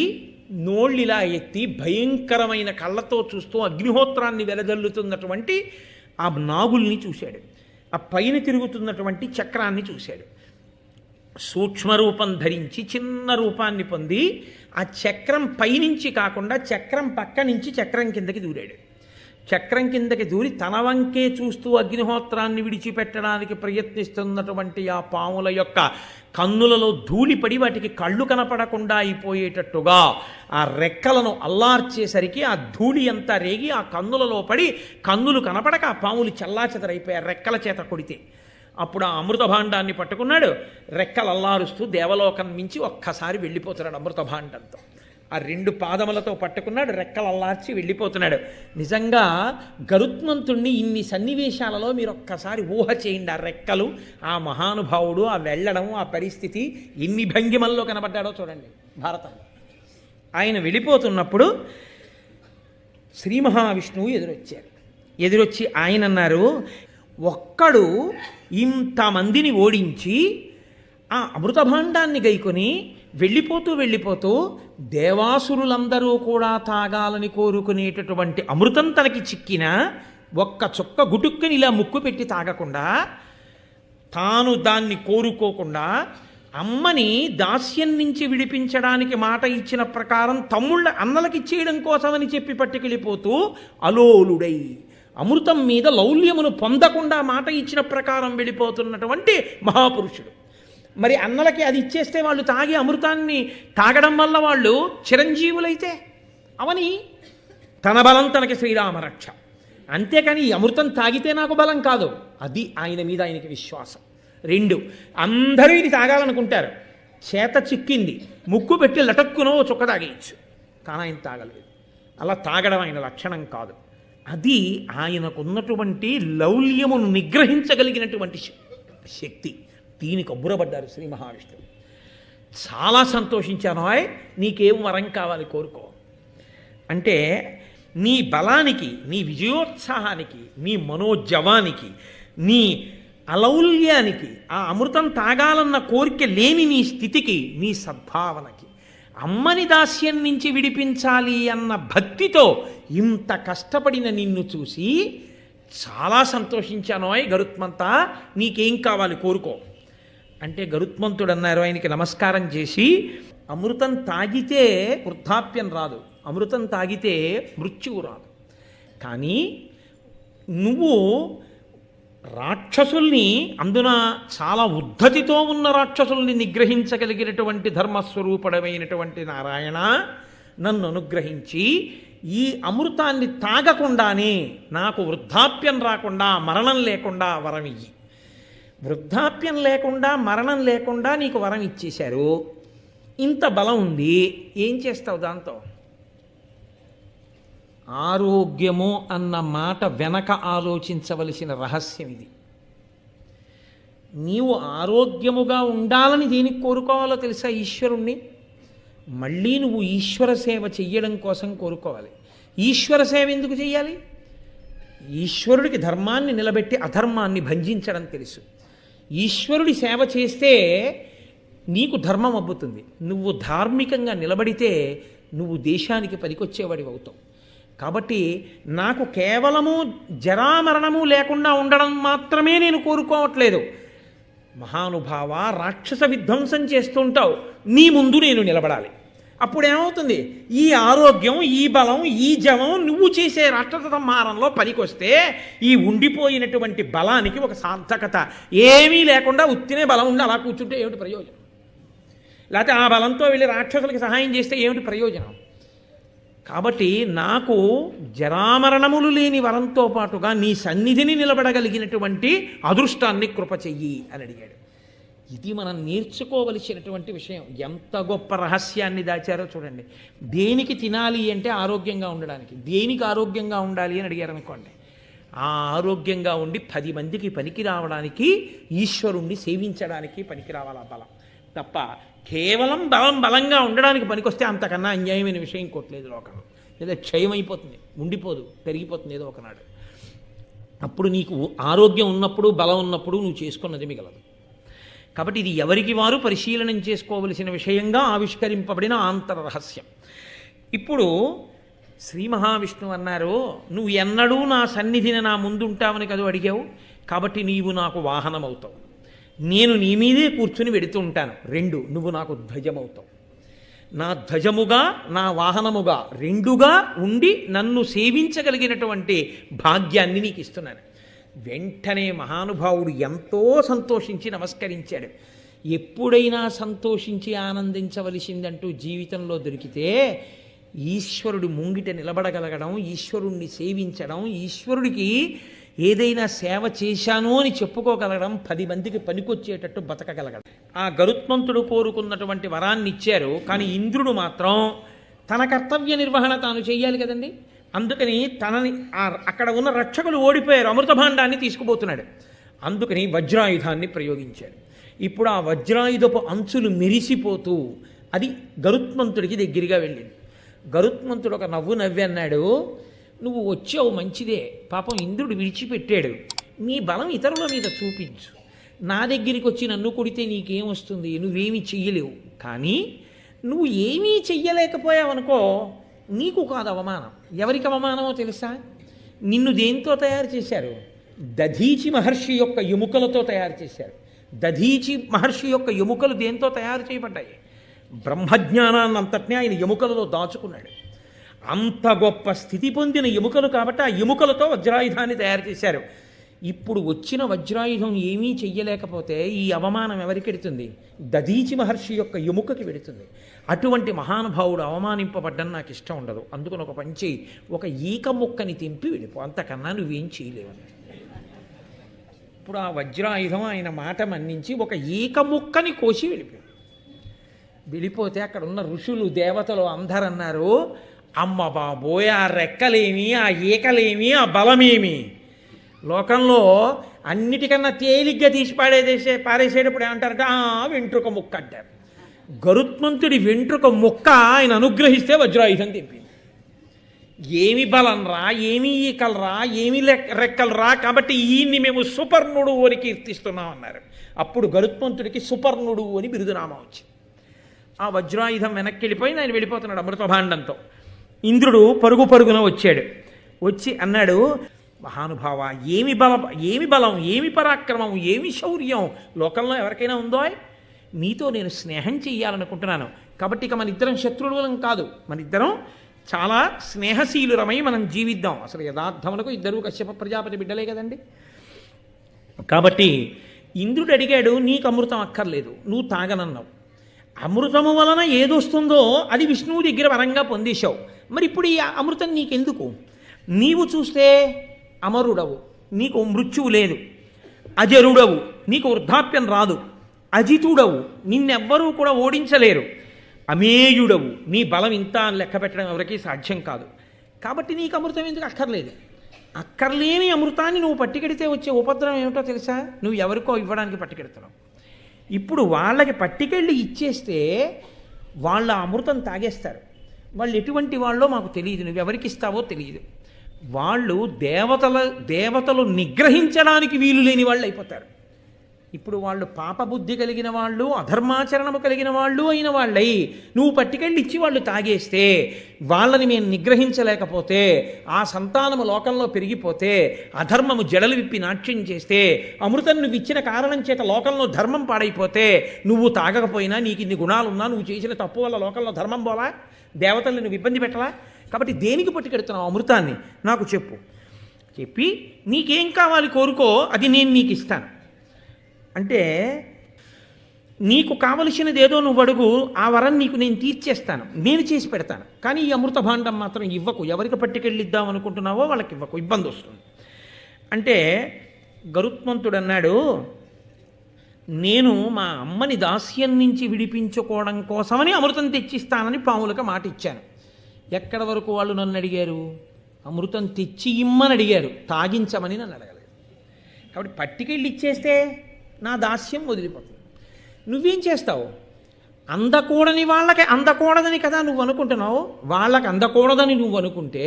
నోళ్ళిలా ఎత్తి భయంకరమైన కళ్ళతో చూస్తూ అగ్నిహోత్రాన్ని వెలజల్లుతున్నటువంటి ఆ నాగుల్ని చూశాడు. ఆ పైన తిరుగుతున్నటువంటి చక్రాన్ని చూశాడు. సూక్ష్మరూపం ధరించి చిన్న రూపాన్ని పొంది ఆ చక్రం పైనుంచి కాకుండా చక్రం పక్క నుంచి చక్రం కిందకి దూరాడు. చక్రం కిందకి దూరి తన వంకే చూస్తూ అగ్నిహోత్రాన్ని విడిచిపెట్టడానికి ప్రయత్నిస్తున్నటువంటి ఆ పాముల యొక్క కన్నులలో ధూళిపడి వాటికి కళ్ళు కనపడకుండా అయిపోయేటట్టుగా ఆ రెక్కలను అల్లార్చేసరికి ఆ ధూళి అంతా రేగి ఆ కన్నులలో పడి కన్నులు కనపడక ఆ పాములు చల్లాచెదరైపోయాయి రెక్కల చేత కొడితే. అప్పుడు ఆ అమృత భాండాన్ని పట్టుకున్నాడు, రెక్కలు అల్లారుస్తూ దేవలోకం మించి ఒక్కసారి వెళ్ళిపోతున్నాడు అమృత భాండంతో. ఆ 2 పాదములతో పట్టుకున్నాడు, రెక్కలు అల్లార్చి వెళ్ళిపోతున్నాడు. నిజంగా గరుత్మంతుణ్ణి ఇన్ని సన్నివేశాలలో మీరు ఒక్కసారి ఊహ చేయండి. ఆ రెక్కలు, ఆ మహానుభావుడు, ఆ వెళ్ళడం, ఆ పరిస్థితి ఎన్ని భంగిమల్లో కనబడ్డాడో చూడండి భారతంలో. ఆయన వెళ్ళిపోతున్నప్పుడు శ్రీ మహావిష్ణువు ఎదురొచ్చి ఆయన అన్నారు, ఒక్కడు ఇంతమందిని ఓడించి ఆ అమృత భాండాన్ని గైకొని వెళ్ళిపోతూ దేవాసురులందరూ కూడా తాగాలని కోరుకునేటటువంటి అమృతం తనకి చిక్కిన ఒక్క చుక్క గుటుక్కని ఇలా ముక్కు పెట్టి తాగకుండా, తాను దాన్ని కోరుకోకుండా అమ్మని దాస్యం నుంచి విడిపించడానికి మాట ఇచ్చిన ప్రకారం తమ్ముళ్ళ అన్నలకిచ్చేయడం కోసమని చెప్పి పట్టుకెళ్ళిపోతూ అలోలుడై అమృతం మీద లౌల్యమును పొందకుండా మాట ఇచ్చిన ప్రకారం వెళ్ళిపోతున్నటువంటి మహాపురుషుడు. మరి అన్నలకి అది ఇచ్చేస్తే వాళ్ళు తాగి అమృతాన్ని తాగడం వల్ల వాళ్ళు చిరంజీవులైతే అవని తన బలం తనకి శ్రీరామరక్ష. అంతేకాని ఈ అమృతం తాగితే నాకు బలం కాదు, అది ఆయన మీద ఆయనకి విశ్వాసం. 2, అందరూ ఇది తాగాలనుకుంటారు, చేత చిక్కింది, ముక్కు పెట్టి లటక్కునో చుక్క తాగేయచ్చు, కానీ ఆయన తాగలేదు. అలా తాగడం ఆయన లక్షణం కాదు. అది ఆయనకున్నటువంటి లౌల్యమును నిగ్రహించగలిగినటువంటి శక్తి. దీనికి అబ్బురపడ్డారు శ్రీ మహావిష్ణువు. చాలా సంతోషించాను, నీకేం వరం కావాలి కోరుకో అంటే, నీ బలానికి, నీ విజయోత్సాహానికి, నీ మనోజవానికి, నీ అలౌల్యానికి, ఆ అమృతం తాగాలన్న కోరిక లేని నీ స్థితికి, నీ సద్భావనకి, అమ్మని దాస్యం నుంచి విడిపించాలి అన్న భక్తితో ఇంత కష్టపడిన నిన్ను చూసి చాలా సంతోషించాను గరుత్మంతా, నీకేం కావాలి కోరుకో అంటే, గరుత్మంతుడు అన్నారు ఆయనకి నమస్కారం చేసి, అమృతం తాగితే వృద్ధాప్యం రాదు, అమృతం తాగితే మృత్యువు రాదు, కానీ నువ్వు రాక్షసుల్ని, అందున చాలా ఉద్ధతితో ఉన్న రాక్షసుల్ని నిగ్రహించగలిగినటువంటి ధర్మస్వరూపడమైనటువంటి నారాయణ, నన్ను అనుగ్రహించి ఈ అమృతాన్ని తాగకుండానే నాకు వృద్ధాప్యం రాకుండా, మరణం లేకుండా వరం ఇయ్యి. వృద్ధాప్యం లేకుండా, మరణం లేకుండా నీకు వరం ఇచ్చేశారు, ఇంత బలం ఉంది, ఏం చేస్తావు దాంతో? ఆరోగ్యము అన్న మాట వెనక ఆలోచించవలసిన రహస్యం ఇది. నీవు ఆరోగ్యముగా ఉండాలని దేనికి కోరుకోవాలో తెలుసా? ఈశ్వరుణ్ణి. మళ్ళీ నువ్వు ఈశ్వర సేవ చెయ్యడం కోసం కోరుకోవాలి. ఈశ్వర సేవ ఎందుకు చెయ్యాలి? ఈశ్వరుడికి ధర్మాన్ని నిలబెట్టి అధర్మాన్ని భంజించడం తెలుసు. ఈశ్వరుడి సేవ చేస్తే నీకు ధర్మం అబ్బుతుంది. నువ్వు ధార్మికంగా నిలబడితే నువ్వు దేశానికి పనికొచ్చేవాడివి అవుతావు. కాబట్టి నాకు కేవలము జరామరణము లేకుండా ఉండడం మాత్రమే నేను కోరుకోవట్లేదు. మహానుభావ, రాక్షస విధ్వంసం చేస్తుంటావు, నీ ముందు నేను నిలబడాలి. అప్పుడేమవుతుంది? ఈ ఆరోగ్యం, ఈ బలం, ఈ జవం నువ్వు చేసే రాక్షస సంహారంలో పనికొస్తే ఈ ఉండిపోయినటువంటి బలానికి ఒక సార్థకత. ఏమీ లేకుండా ఉత్తినే బలం ఉండి అలా కూర్చుంటే ఏమిటి ప్రయోజనం? లేకపోతే ఆ బలంతో వెళ్ళి రాక్షసులకి సహాయం చేస్తే ఏమిటి ప్రయోజనం? కాబట్టి నాకు జరామరణములు లేని వరంతో పాటుగా నీ సన్నిధిని నిలబడగలిగినటువంటి అదృష్టాన్ని కృప చెయ్యి అని అడిగాడు. ఇది మనం నేర్చుకోవలసినటువంటి విషయం. ఎంత గొప్ప రహస్యాన్ని దాచారో చూడండి. దేనికి తినాలి అంటే ఆరోగ్యంగా ఉండడానికి, దేనికి ఆరోగ్యంగా ఉండాలి అని అడిగారు అనుకోండి, ఆ ఆరోగ్యంగా ఉండి 10 మందికి పనికి రావడానికి, ఈశ్వరుణ్ణి సేవించడానికి పనికి రావాలి ఆ బలం తప్ప కేవలం బలంగా ఉండడానికి పనికొస్తే అంతకన్నా అన్యాయమైన విషయం ఇంకోట్లేదు లోకంలో. లేదా క్షయమైపోతుంది, ఉండిపోదు, పెరిగిపోతుంది ఏదో ఒకనాడు. అప్పుడు నీకు ఆరోగ్యం ఉన్నప్పుడు, బలం ఉన్నప్పుడు నువ్వు చేసుకున్నది మిగలదు. కాబట్టి ఇది ఎవరికి వారు పరిశీలనం చేసుకోవలసిన విషయంగా ఆవిష్కరింపబడిన ఆంతర రహస్యం. ఇప్పుడు శ్రీ మహావిష్ణువు అన్నారు, నువ్వు ఎన్నడూ నా సన్నిధిని నా ముందుంటావని కదా అడిగావు, కాబట్టి నీవు నాకు వాహనం అవుతావు, నేను నీ మీదే కూర్చుని వెడుతూ ఉంటాను. 2, నువ్వు నాకు ధ్వజమవుతావు. నా ధ్వజముగా నా వాహనముగా రెండుగా ఉండి నన్ను సేవించగలిగినటువంటి భాగ్యాన్ని నీకు ఇస్తున్నాను. వెంటనే మహానుభావుడు ఎంతో సంతోషించి నమస్కరించాడు. ఎప్పుడైనా సంతోషించి ఆనందించవలసిందంటూ జీవితంలో దొరికితే ఈశ్వరుడు ముంగిట నిలబడగలగడం, ఈశ్వరుణ్ణి సేవించడం, ఈశ్వరుడికి ఏదైనా సేవ చేశాను అని చెప్పుకోగలగడం, 10 మందికి పనికొచ్చేటట్టు బతకగలగడం. ఆ గరుత్మంతుడు కోరుకున్నటువంటి వరాన్ని ఇచ్చారు. కానీ ఇంద్రుడు మాత్రం తన కర్తవ్య నిర్వహణ తాను చెయ్యాలి కదండి. అందుకని తనని అక్కడ ఉన్న రక్షకులు ఓడిపోయారు, అమృత భాండాన్ని తీసుకుపోతున్నాడు. అందుకని వజ్రాయుధాన్ని ప్రయోగించాడు. ఇప్పుడు ఆ వజ్రాయుధపు అంచులు మెరిసిపోతూ అది గరుత్మంతుడికి దగ్గరగా వెళ్ళింది. గరుత్మంతుడు ఒక నవ్వు నవ్వి అన్నాడు, నువ్వు వచ్చావు మంచిదే, పాపం ఇంద్రుడు విడిచిపెట్టాడు, నీ బలం ఇతరుల మీద చూపించు. నా దగ్గరికి వచ్చి నన్ను కొడితే నీకేమొస్తుంది, నువ్వేమీ చెయ్యలేవు. కానీ నువ్వు ఏమీ చెయ్యలేకపోయావనుకో, నీకు కాదు అవమానం. ఎవరికి అవమానమో తెలుసా? నిన్ను దేంతో తయారు చేశారు? దధీచి మహర్షి యొక్క ఎముకలతో తయారు చేశారు. దధీచి మహర్షి యొక్క ఎముకలు దేంతో తయారు చేయబడ్డాయి? బ్రహ్మజ్ఞానాన్ని అంతటినీ ఆయన ఎముకలలో దాచుకున్నాడు. అంత గొప్ప స్థితి పొందిన ఎముకలు కాబట్టి ఆ ఎముకలతో వజ్రాయుధాన్ని తయారు చేశారు. ఇప్పుడు వచ్చిన వజ్రాయుధం ఏమీ చెయ్యలేకపోతే ఈ అవమానం ఎవరికి వెడుతుంది? దధీచి మహర్షి యొక్క ఎముకకి వెడుతుంది. అటువంటి మహానుభావుడు అవమానింపబడ్డం నాకు ఇష్టం ఉండదు. అందుకని ఒక పంచి, ఒక ఈక ముక్కని తెంపి వెళ్ళిపో, అంతకన్నా నువ్వేం చేయలేవు. ఇప్పుడు ఆ వజ్రాయుధం ఆయన మాట మన్నించి ఒక ఈక ముక్కని కోసి వెళ్ళిపోతే అక్కడ ఉన్న ఋషులు దేవతలు అందరూ అన్నారు, అమ్మ బాబోయ్, ఆ రెక్కలేమి, ఆ ఈకలేమి, ఆ బలమేమి. లోకంలో అన్నిటికన్నా తేలిగ్గా తీసి పారేసేటప్పుడు ఏమంటారంటే వెంట్రుక ముక్క అంటారు. గరుత్మంతుడి వెంట్రుక ముక్క ఆయన అనుగ్రహిస్తే వజ్రాయుధం తెంపింది. ఏమి బలం రా, ఏమి ఈకలరా, ఏమి రెక్కలరా, కాబట్టి ఈయన్ని మేము సుపర్ణుడు అని కీర్తిస్తున్నాం అన్నారు. అప్పుడు గరుత్మంతుడికి సుపర్ణుడు అని బిరుదునామా వచ్చింది. ఆ వజ్రాయుధం వెనక్కి వెళ్ళిపోయి ఆయన వెళ్ళిపోతున్నాడు అమృతభాండంతో. ఇంద్రుడు పరుగు పరుగున వచ్చాడు. వచ్చి అన్నాడు, మహానుభావ, ఏమి బలం, ఏమి పరాక్రమం, ఏమి శౌర్యం లోకంలో ఎవరికైనా ఉందో? నీతో నేను స్నేహం చెయ్యాలనుకుంటున్నాను. కాబట్టి ఇక మన ఇద్దరం శత్రువులం కాదు, మన ఇద్దరం చాలా స్నేహశీలురమై మనం జీవిద్దాం. అసలు యథార్థములకు ఇద్దరు కశ్యప ప్రజాపతి బిడ్డలే కదండి. కాబట్టి ఇంద్రుడు అడిగాడు, నీకు అమృతం అక్కర్లేదు, నువ్వు తాగనన్నావు. అమృతము వలన ఏదొస్తుందో అది విష్ణువు దగ్గర వరంగా పొందేశావు. మరి ఇప్పుడు ఈ అమృతం నీకెందుకు? నీవు చూస్తే అమరుడవు, నీకు మృత్యువు లేదు. అజరుడవు, నీకు వృద్ధాప్యం రాదు. అజితుడవు, నిన్నెవ్వరూ కూడా ఓడించలేరు. అమేయుడవు, నీ బలం ఇంత అని లెక్క పెట్టడం ఎవరికీ సాధ్యం కాదు. కాబట్టి నీకు అమృతం ఎందుకు అక్కర్లేదు. అక్కర్లేని అమృతాన్ని నువ్వు పట్టుకెడితే వచ్చే ఉపద్రవం ఏమిటో తెలుసా? నువ్వు ఎవరికో ఇవ్వడానికి పట్టుకెడుతున్నావు. ఇప్పుడు వాళ్ళకి పట్టుకెళ్ళి ఇచ్చేస్తే వాళ్ళ అమృతం తాగేస్తారు. వాళ్ళు ఎటువంటి వాళ్ళో మాకు తెలియదు, నువ్వు ఎవరికి ఇస్తావో తెలియదు. వాళ్ళు దేవతలు నిగ్రహించడానికి వీలు లేని వాళ్ళు అయిపోతారు. ఇప్పుడు వాళ్ళు పాపబుద్ధి కలిగిన వాళ్ళు, అధర్మాచరణము కలిగిన వాళ్ళు అయిన వాళ్ళై నువ్వు పట్టుకెళ్ళి ఇచ్చి వాళ్ళు తాగేస్తే, వాళ్ళని మేము నిగ్రహించలేకపోతే, ఆ సంతానము లోకంలో పెరిగిపోతే, అధర్మము జడలు విప్పి నాట్యం చేస్తే, అమృతం నువ్వు ఇచ్చిన కారణం చేత లోకంలో ధర్మం పాడైపోతే, నువ్వు తాగకపోయినా నీకు ఇన్ని గుణాలున్నా నువ్వు చేసిన తప్పు వల్ల లోకంలో ధర్మం పోలా, దేవతల్ని నువ్వు ఇబ్బంది పెట్టలా. కాబట్టి దేనికి పట్టుకెడుతున్నావు అమృతాన్ని నాకు చెప్పు. చెప్పి నీకేం కావాలి కోరుకో, అది నేను నీకు ఇస్తాను అంటే, నీకు కావలసినది ఏదో నువ్వు అడుగు, ఆ వరం నీకు నేను తీర్చేస్తాను, నేను చేసి పెడతాను. కానీ ఈ అమృత భాండం మాత్రం ఇవ్వకు, ఎవరికి పట్టుకెళ్ళిద్దాం అనుకుంటున్నావో వాళ్ళకి ఇవ్వకు, ఇబ్బంది వస్తుంది అంటే. గరుత్మంతుడు అన్నాడు, నేను మా అమ్మని దాస్యం నుంచి విడిపించుకోవడం కోసమని అమృతం తెచ్చిస్తానని పాములకు మాట ఇచ్చాను. ఎక్కడి వరకు వాళ్ళు నన్ను అడిగారు? అమృతం తెచ్చి ఇమ్మని అడిగారు, తాగించమని నన్ను అడగలేదు. కాబట్టి పట్టుకెళ్ళి ఇచ్చేస్తే నా దాస్యం వదిలిపోతుంది. నువ్వేం చేస్తావు? అందకూడని వాళ్ళకి అందకూడదని కదా నువ్వు అనుకుంటున్నావు. వాళ్ళకి అందకూడదని నువ్వు అనుకుంటే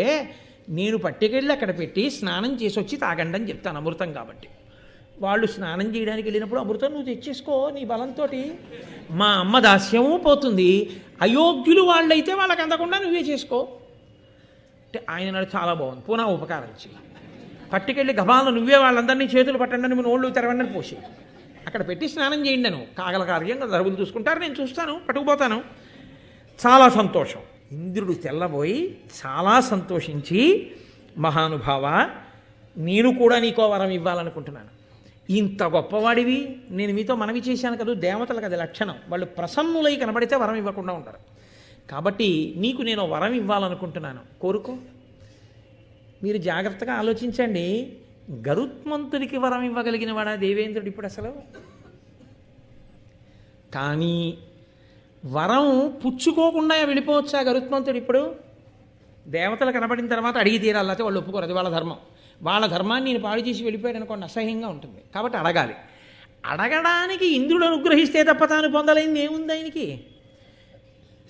నేను పట్టుకెళ్ళి అక్కడ పెట్టి స్నానం చేసి వచ్చి తాగండి అని చెప్తాను, అమృతం కాబట్టి. వాళ్ళు స్నానం చేయడానికి వెళ్ళినప్పుడు అమృతం నువ్వు తెచ్చేసుకో నీ బలంతో, మా అమ్మ దాస్యము పోతుంది. అయోగ్యులు వాళ్ళైతే వాళ్ళకి అందకుండా నువ్వే చేసుకో అంటే ఆయన నాడు చాలా బాగుంది. పూనా ఉపకారం చేయి, పట్టుకెళ్ళి గబాలను నువ్వే వాళ్ళందరినీ చేతులు పట్టండి, నువ్వు నోళ్ళు తెరవండి పోసి అక్కడ పెట్టి స్నానం చేయండి. నేను కాగల కార్యంగా దరువులు చూసుకుంటారు, నేను చూస్తాను, పట్టుకుపోతాను. చాలా సంతోషం. ఇంద్రుడు తెల్లబోయి చాలా సంతోషించి, మహానుభావ, నేను కూడా నీకో వరం ఇవ్వాలనుకుంటున్నాను. ఇంత గొప్పవాడివి, నేను మీతో మనవి చేశాను కదా, దేవతలకు అది లక్షణం, వాళ్ళు ప్రసన్నులై కనబడితే వరం ఇవ్వకుండా ఉంటారు. కాబట్టి నీకు నేను వరం ఇవ్వాలనుకుంటున్నాను, కోరుకో. మీరు జాగ్రత్తగా ఆలోచించండి, గరుత్మంతుడికి వరం ఇవ్వగలిగిన వాడా దేవేంద్రుడు ఇప్పుడు అసలు? కానీ వరం పుచ్చుకోకుండా వెళ్ళిపోవచ్చా గరుత్మంతుడు ఇప్పుడు? దేవతలు కనబడిన తర్వాత అడిగి తీరాలి, అయితే వాళ్ళు ఒప్పుకోరు, అది వాళ్ళ ధర్మం. వాళ్ళ ధర్మాన్ని నేను పాడు చేసి వెళ్ళిపోయాడు అనుకోండి, అసహ్యంగా ఉంటుంది. కాబట్టి అడగాలి. అడగడానికి ఇంద్రుడు అనుగ్రహిస్తే తప్ప తాను పొందలేనిది ఏముంది ఆయనకి?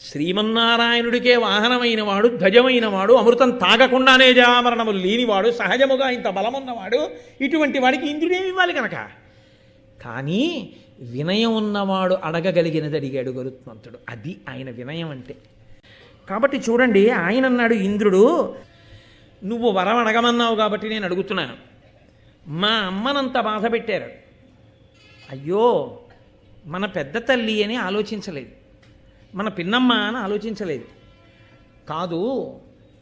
శ్రీమన్నారాయణుడికే వాహనమైన వాడు, ధ్వజమైన వాడు, అమృతం తాగకుండానే జామరణములు లేనివాడు, సహజముగా ఇంత బలమున్నవాడు, ఇటువంటి వాడికి ఇంద్రుడేమి ఇవ్వాలి కనుక. కానీ వినయం ఉన్నవాడు అడగగలిగినది అడిగాడు గరుత్మంతుడు. అది ఆయన వినయం అంటే. కాబట్టి చూడండి, ఆయన అన్నాడు, ఇంద్రుడు నువ్వు వరం అడగమన్నావు కాబట్టి నేను అడుగుతున్నాను. మా అమ్మనంత బాధ పెట్టారు, అయ్యో మన పెద్ద తల్లి అని ఆలోచించలేదు, మన పిన్నమ్మ అని ఆలోచించలేదు. కాదు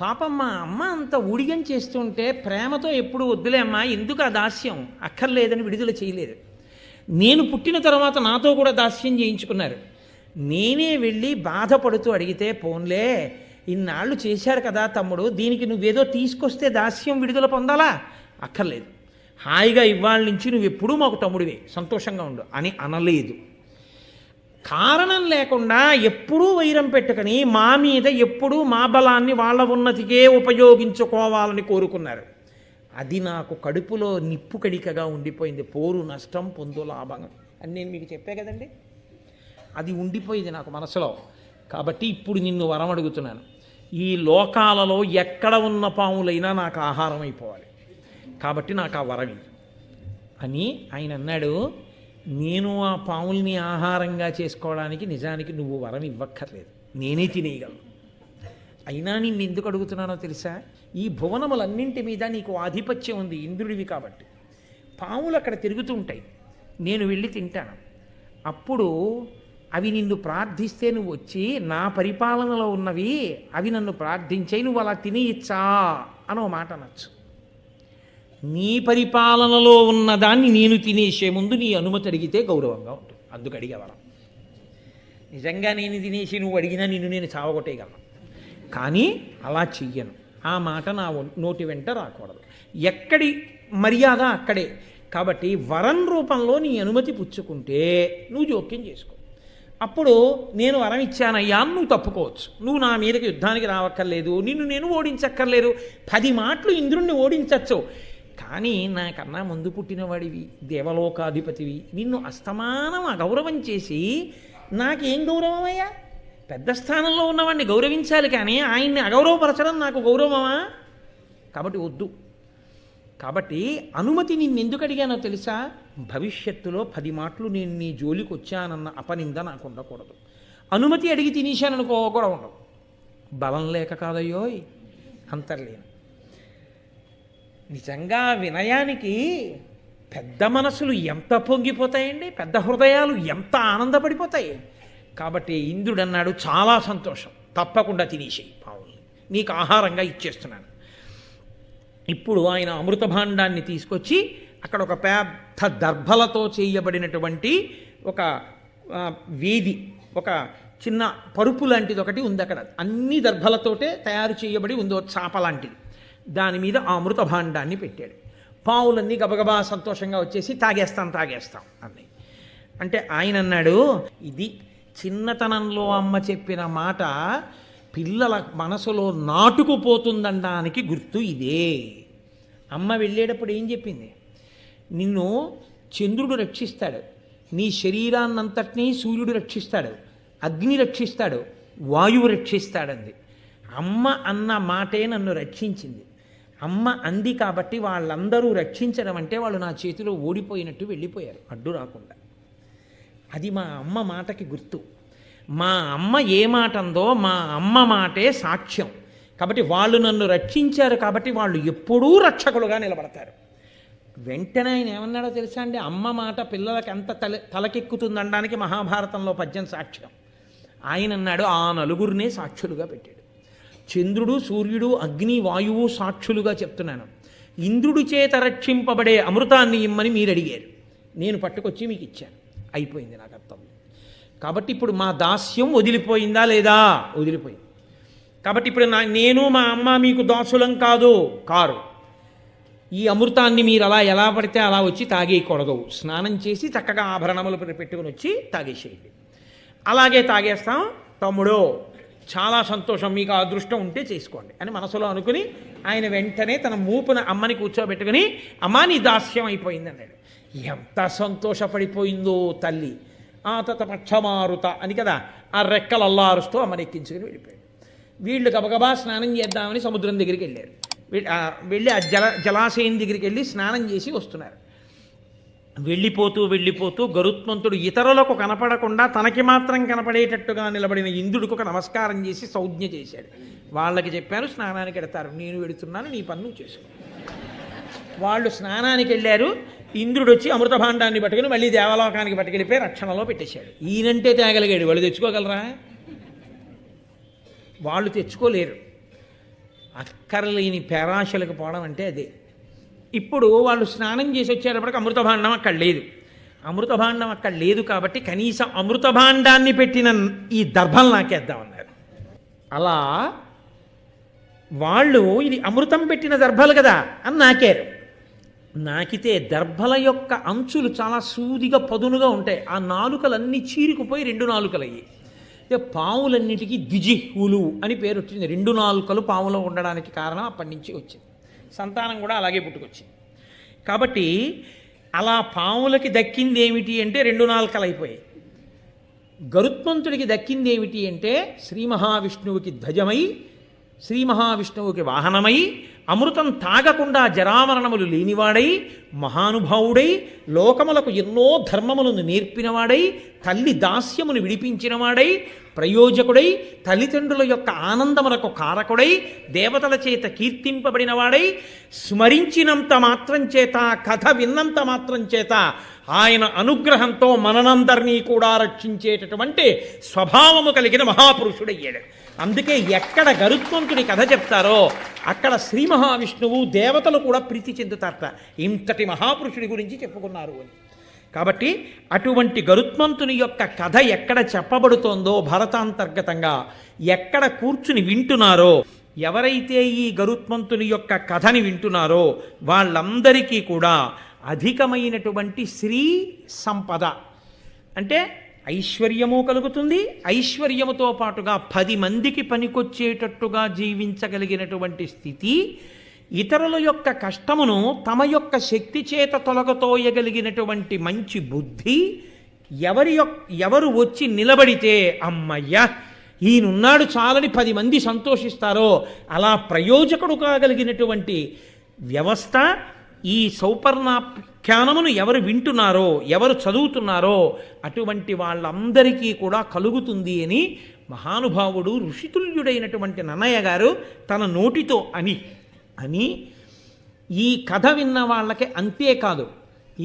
పాపం మా అమ్మ అంత ఊడిగం చేస్తుంటే ప్రేమతో ఎప్పుడు వద్దులే అమ్మా, ఎందుకు ఆ దాస్యం, అక్కర్లేదని విడుదల చేయలేదు. నేను పుట్టిన తర్వాత నాతో కూడా దాస్యం చేయించుకున్నారు. నేనే వెళ్ళి బాధపడుతూ అడిగితే, పోన్లే ఇన్నాళ్ళు చేశారు కదా తమ్ముడు, దీనికి నువ్వేదో తీసుకొస్తే దాస్యం విడుదల పొందాలా, అక్కర్లేదు, హాయిగా ఇవాళ నుంచి నువ్వు ఎప్పుడూ మాకు తమ్ముడివే, సంతోషంగా ఉండు అని అనలేదు. కారణం లేకుండా ఎప్పుడూ వైరం పెట్టుకుని మా మీద ఎప్పుడూ మా బలాన్ని వాళ్ళ ఉన్నతికే ఉపయోగించుకోవాలని కోరుకున్నారు. అది నాకు కడుపులో నిప్పు కడికగా ఉండిపోయింది. పోరు నష్టం పొందు లాభం అని నేను మీకు చెప్పే కదండి, అది ఉండిపోయింది నాకు మనసులో. కాబట్టి ఇప్పుడు నిన్ను వరం అడుగుతున్నాను, ఈ లోకాలలో ఎక్కడ ఉన్న పాములైనా నాకు ఆహారం అయిపోవాలి, కాబట్టి నాకు ఆ వరం అని ఆయన అన్నాడు. నేను ఆ పాముల్ని ఆహారంగా చేసుకోవడానికి నిజానికి నువ్వు వరం ఇవ్వక్కర్లేదు, నేనే తినేయగలను. అయినా నిన్ను ఎందుకు అడుగుతున్నానో తెలుసా? ఈ భువనములన్నింటి మీద నీకు ఆధిపత్యం ఉంది, ఇంద్రుడివి కాబట్టి. పాములు అక్కడ తిరుగుతూ ఉంటాయి, నేను వెళ్ళి తింటాను. అప్పుడు అవి నిన్ను ప్రార్థిస్తే నువ్వు వచ్చి, నా పరిపాలనలో ఉన్నవి అవి నన్ను ప్రార్థించాయి, నువ్వు అలా తినేయచ్చా అనో మాట అనొచ్చు. నీ పరిపాలనలో ఉన్నదాన్ని నేను తినేసే ముందు నీ అనుమతి అడిగితే గౌరవంగా ఉంటుంది, అందుకు అడిగేవరం. నిజంగా నేను తినేసి నువ్వు అడిగినా నిన్ను నేను చావగొట్టేయగలను, కానీ అలా చెయ్యను. ఆ మాట నా నోటి వెంట రాకూడదు. ఎక్కడి మర్యాద అక్కడే. కాబట్టి వరం రూపంలో నీ అనుమతి పుచ్చుకుంటే నువ్వు జోక్యం చేసుకో. అప్పుడు నేను వరం ఇచ్చానయ్యా నువ్వు తప్పుకోవచ్చు, నువ్వు నా మీదకి యుద్ధానికి రావక్కర్లేదు, నిన్ను నేను ఓడించక్కర్లేదు. 10 మాటలు ఇంద్రుణ్ణి ఓడించచ్చు, కానీ నాకన్నా ముందు పుట్టినవాడివి, దేవలోకాధిపతివి, నిన్ను అస్తమానం అగౌరవం చేసి నాకేం గౌరవం అయ్యా? పెద్ద స్థానంలో ఉన్నవాడిని గౌరవించాలి, కానీ ఆయన్ని అగౌరవపరచడం నాకు గౌరవమా? కాబట్టి వద్దు. కాబట్టి అనుమతి నిన్నెందుకు అడిగానో తెలుసా? భవిష్యత్తులో 10 మాటలు నేను నీ జోలికి వచ్చానన్న అపనింద నాకు ఉండకూడదు. అనుమతి అడిగి తినేశాననుకో కూడా ఉండదు. బలం లేక కాదయ్యోయ్, అంతర్లేను. నిజంగా వినయానికి పెద్ద మనసులు ఎంత పొంగిపోతాయండి, పెద్ద హృదయాలు ఎంత ఆనందపడిపోతాయి. కాబట్టి ఇంద్రుడు అన్నాడు, చాలా సంతోషం, తప్పకుండా తినేసేయి పావుల్ని, నీకు ఆహారంగా ఇచ్చేస్తున్నాను. ఇప్పుడు ఆయన అమృత భాండాన్ని తీసుకొచ్చి అక్కడ ఒక పెద్ద దర్భలతో చేయబడినటువంటి ఒక వేది, ఒక చిన్న పరుపు లాంటిది ఒకటి ఉంది అక్కడ. అన్ని దర్భలతోటే తయారు చేయబడి ఉంది, చాప లాంటిది. దాని మీద ఆ అమృత భాండాన్ని పెట్టాడు. పావులన్నీ గబగబా సంతోషంగా వచ్చేసి తాగేస్తాం అన్నాయి. అంటే ఆయన అన్నాడు, ఇది చిన్నతనంలో అమ్మ చెప్పిన మాట పిల్లల మనసులో నాటుకుపోతుందనడానికి గుర్తు ఇదే. అమ్మ వెళ్ళేటప్పుడు ఏం చెప్పింది? నిన్ను చంద్రుడు రక్షిస్తాడు, నీ శరీరాన్నంతటినీ సూర్యుడు రక్షిస్తాడు, అగ్ని రక్షిస్తాడు, వాయువు రక్షిస్తాడంది. అమ్మ అన్న మాటే నన్ను రక్షించింది. అమ్మ అంది కాబట్టి వాళ్ళందరూ రక్షించడం అంటే వాళ్ళు నా చేతిలో ఓడిపోయినట్టు వెళ్ళిపోయారు అడ్డు రాకుండా. అది మా అమ్మ మాటకి గుర్తు. మా అమ్మ ఏ మాట అందో మా అమ్మ మాటే సాక్ష్యం. కాబట్టి వాళ్ళు నన్ను రక్షించారు కాబట్టి వాళ్ళు ఎప్పుడూ రక్షకులుగా నిలబడతారు. వెంటనే ఆయన ఏమన్నాడో తెలుసా అండి? అమ్మ మాట పిల్లలకి ఎంత తలకెక్కుతుందనడానికి మహాభారతంలో పద్యం సాక్ష్యం. ఆయన అన్నాడు ఆ నలుగురినే సాక్షులుగా పెట్టాడు. చంద్రుడు, సూర్యుడు, అగ్ని, వాయువు సాక్షులుగా చెప్తున్నాను. ఇంద్రుడి చేత రక్షింపబడే అమృతాన్ని ఇమ్మని మీరు అడిగారు, నేను పట్టుకొచ్చి మీకు ఇచ్చాను. అయిపోయింది నా కర్తవ్యం. కాబట్టి ఇప్పుడు మా దాస్యం వదిలిపోయిందా లేదా? వదిలిపోయింది. కాబట్టి ఇప్పుడు నేను మా అమ్మ మీకు దాసులం కారు. ఈ అమృతాన్ని మీరు అలా ఎలా పడితే అలా వచ్చి తాగేయకూడదు. స్నానం చేసి చక్కగా ఆభరణములు పెట్టుకుని వచ్చి తాగేసేయండి. అలాగే తాగేస్తాం తమ్ముడు, చాలా సంతోషం, మీకు అదృష్టం ఉంటే చేసుకోండి అని మనసులో అనుకుని ఆయన వెంటనే తన మూపున అమ్మని కూర్చోబెట్టుకుని అమ్మా నీ దాస్యం అయిపోయింది అన్నాడు. ఎంత సంతోషపడిపోయిందో తల్లి. ఆ తతపక్షమారుత అని కదా ఆ రెక్కలు అల్లారుస్తూ అమ్మని ఎక్కించుకుని వెళ్ళిపోయాడు. వీళ్ళు గబగబా స్నానం చేద్దామని సముద్రం దగ్గరికి వెళ్ళారు. వెళ్ళి ఆ జలాశయం దగ్గరికి వెళ్ళి స్నానం చేసి వస్తున్నారు. వెళ్ళిపోతూ గరుత్మంతుడు ఇతరులకు కనపడకుండా తనకి మాత్రం కనపడేటట్టుగా నిలబడిన ఇంద్రుడికి ఒక నమస్కారం చేసి సౌజ్ఞ చేశాడు. వాళ్ళకి చెప్పారు స్నానానికి వెడతారు, నేను వెడుతున్నాను, నీ పన్ను చేసుకో. వాళ్ళు స్నానానికి వెళ్ళారు. ఇంద్రుడు వచ్చి అమృత భాండాన్ని పట్టుకుని మళ్ళీ దేవలోకానికి పట్టుకెళ్ళిపోయి రక్షణలో పెట్టేశాడు. ఈయనంటే తేగలిగాడు, వాళ్ళు తెచ్చుకోగలరా? వాళ్ళు తెచ్చుకోలేరు. అక్కర్లేని పేరాశలకు పోవడం అంటే అదే. ఇప్పుడు వాళ్ళు స్నానం చేసి వచ్చేటప్పటికి అమృత భాండం అక్కడ లేదు కాబట్టి కనీసం అమృత భాండాన్ని పెట్టిన ఈ దర్భలు నాకేద్దామన్నారు. అలా వాళ్ళు ఇది అమృతం పెట్టిన దర్భలు కదా అని నాకారు. నాకితే దర్భల యొక్క అంచులు చాలా సూదిగా పదునుగా ఉంటాయి. ఆ నాలుకలన్నీ చీరుకుపోయి 2 నాలుకలయ్యి. పావులన్నిటికీ ద్విజిహ్వులు అని పేరు వచ్చింది. 2 నాలుకలు పావులో ఉండడానికి కారణం అప్పటి నుంచి వచ్చింది. సంతానం కూడా అలాగే పుట్టుకొచ్చింది. కాబట్టి అలా పావులకి దక్కింది ఏమిటి అంటే 2 నాలుకలు అయిపోయాయి. గరుత్మంతుడికి దక్కింది ఏమిటి అంటే శ్రీ మహావిష్ణువుకి ధ్వజమై, శ్రీ మహావిష్ణువుకి వాహనమై, అమృతం తాగకుండా జరామరణములు లేనివాడై, మహానుభావుడై, లోకములకు ఎన్నో ధర్మములను నేర్పినవాడై, తల్లి దాస్యమును విడిపించినవాడై, ప్రయోజకుడై, తల్లిదండ్రుల యొక్క ఆనందములకు కారకుడై, దేవతల చేత కీర్తింపబడినవాడై, స్మరించినంత మాత్రం చేత, కథ విన్నంత మాత్రం చేత ఆయన అనుగ్రహంతో మనందరినీ కూడా రక్షించేటటువంటి స్వభావము కలిగిన మహాపురుషుడయ్యాడు. అందుకే ఎక్కడ గరుత్మంతుడి కథ చెప్తారో అక్కడ శ్రీ మహావిష్ణువు దేవతలు కూడా ప్రీతి చెందుతారట, ఇంతటి మహాపురుషుడి గురించి చెప్పుకున్నారు అని. కాబట్టి అటువంటి గరుత్మంతుని యొక్క కథ ఎక్కడ చెప్పబడుతోందో భరతాంతర్గతంగా, ఎక్కడ కూర్చుని వింటున్నారో, ఎవరైతే ఈ గరుత్మంతుని యొక్క కథని వింటున్నారో వాళ్ళందరికీ కూడా అధికమైనటువంటి శ్రీ సంపద అంటే ఐశ్వర్యము కలుగుతుంది. ఐశ్వర్యముతో పాటుగా 10 మందికి పనికొచ్చేటట్టుగా జీవించగలిగినటువంటి స్థితి, ఇతరుల యొక్క కష్టమును తమ యొక్క శక్తి చేత తొలగతోయగలిగినటువంటి మంచి బుద్ధి, ఎవరు వచ్చి నిలబడితే అమ్మయ్య ఈయనున్నాడు చాలని 10 మంది సంతోషిస్తారో అలా ప్రయోజకుడు కాగలిగినటువంటి వ్యవస్థ, ఈ సౌపర్ణాఖ్యానమును ఎవరు వింటున్నారో, ఎవరు చదువుతున్నారో అటువంటి వాళ్ళందరికీ కూడా కలుగుతుంది అని మహానుభావుడు ఋషితుల్యుడైనటువంటి నన్నయ్య గారు తన నోటితో అని ఈ కథ విన్న వాళ్ళకి అంతేకాదు,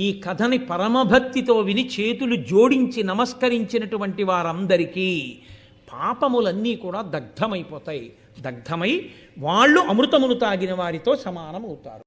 ఈ కథని పరమభక్తితో విని చేతులు జోడించి నమస్కరించినటువంటి వారందరికీ పాపములన్నీ కూడా దగ్ధమైపోతాయి. దగ్ధమై వాళ్ళు అమృతమును తాగిన వారితో సమానమవుతారు.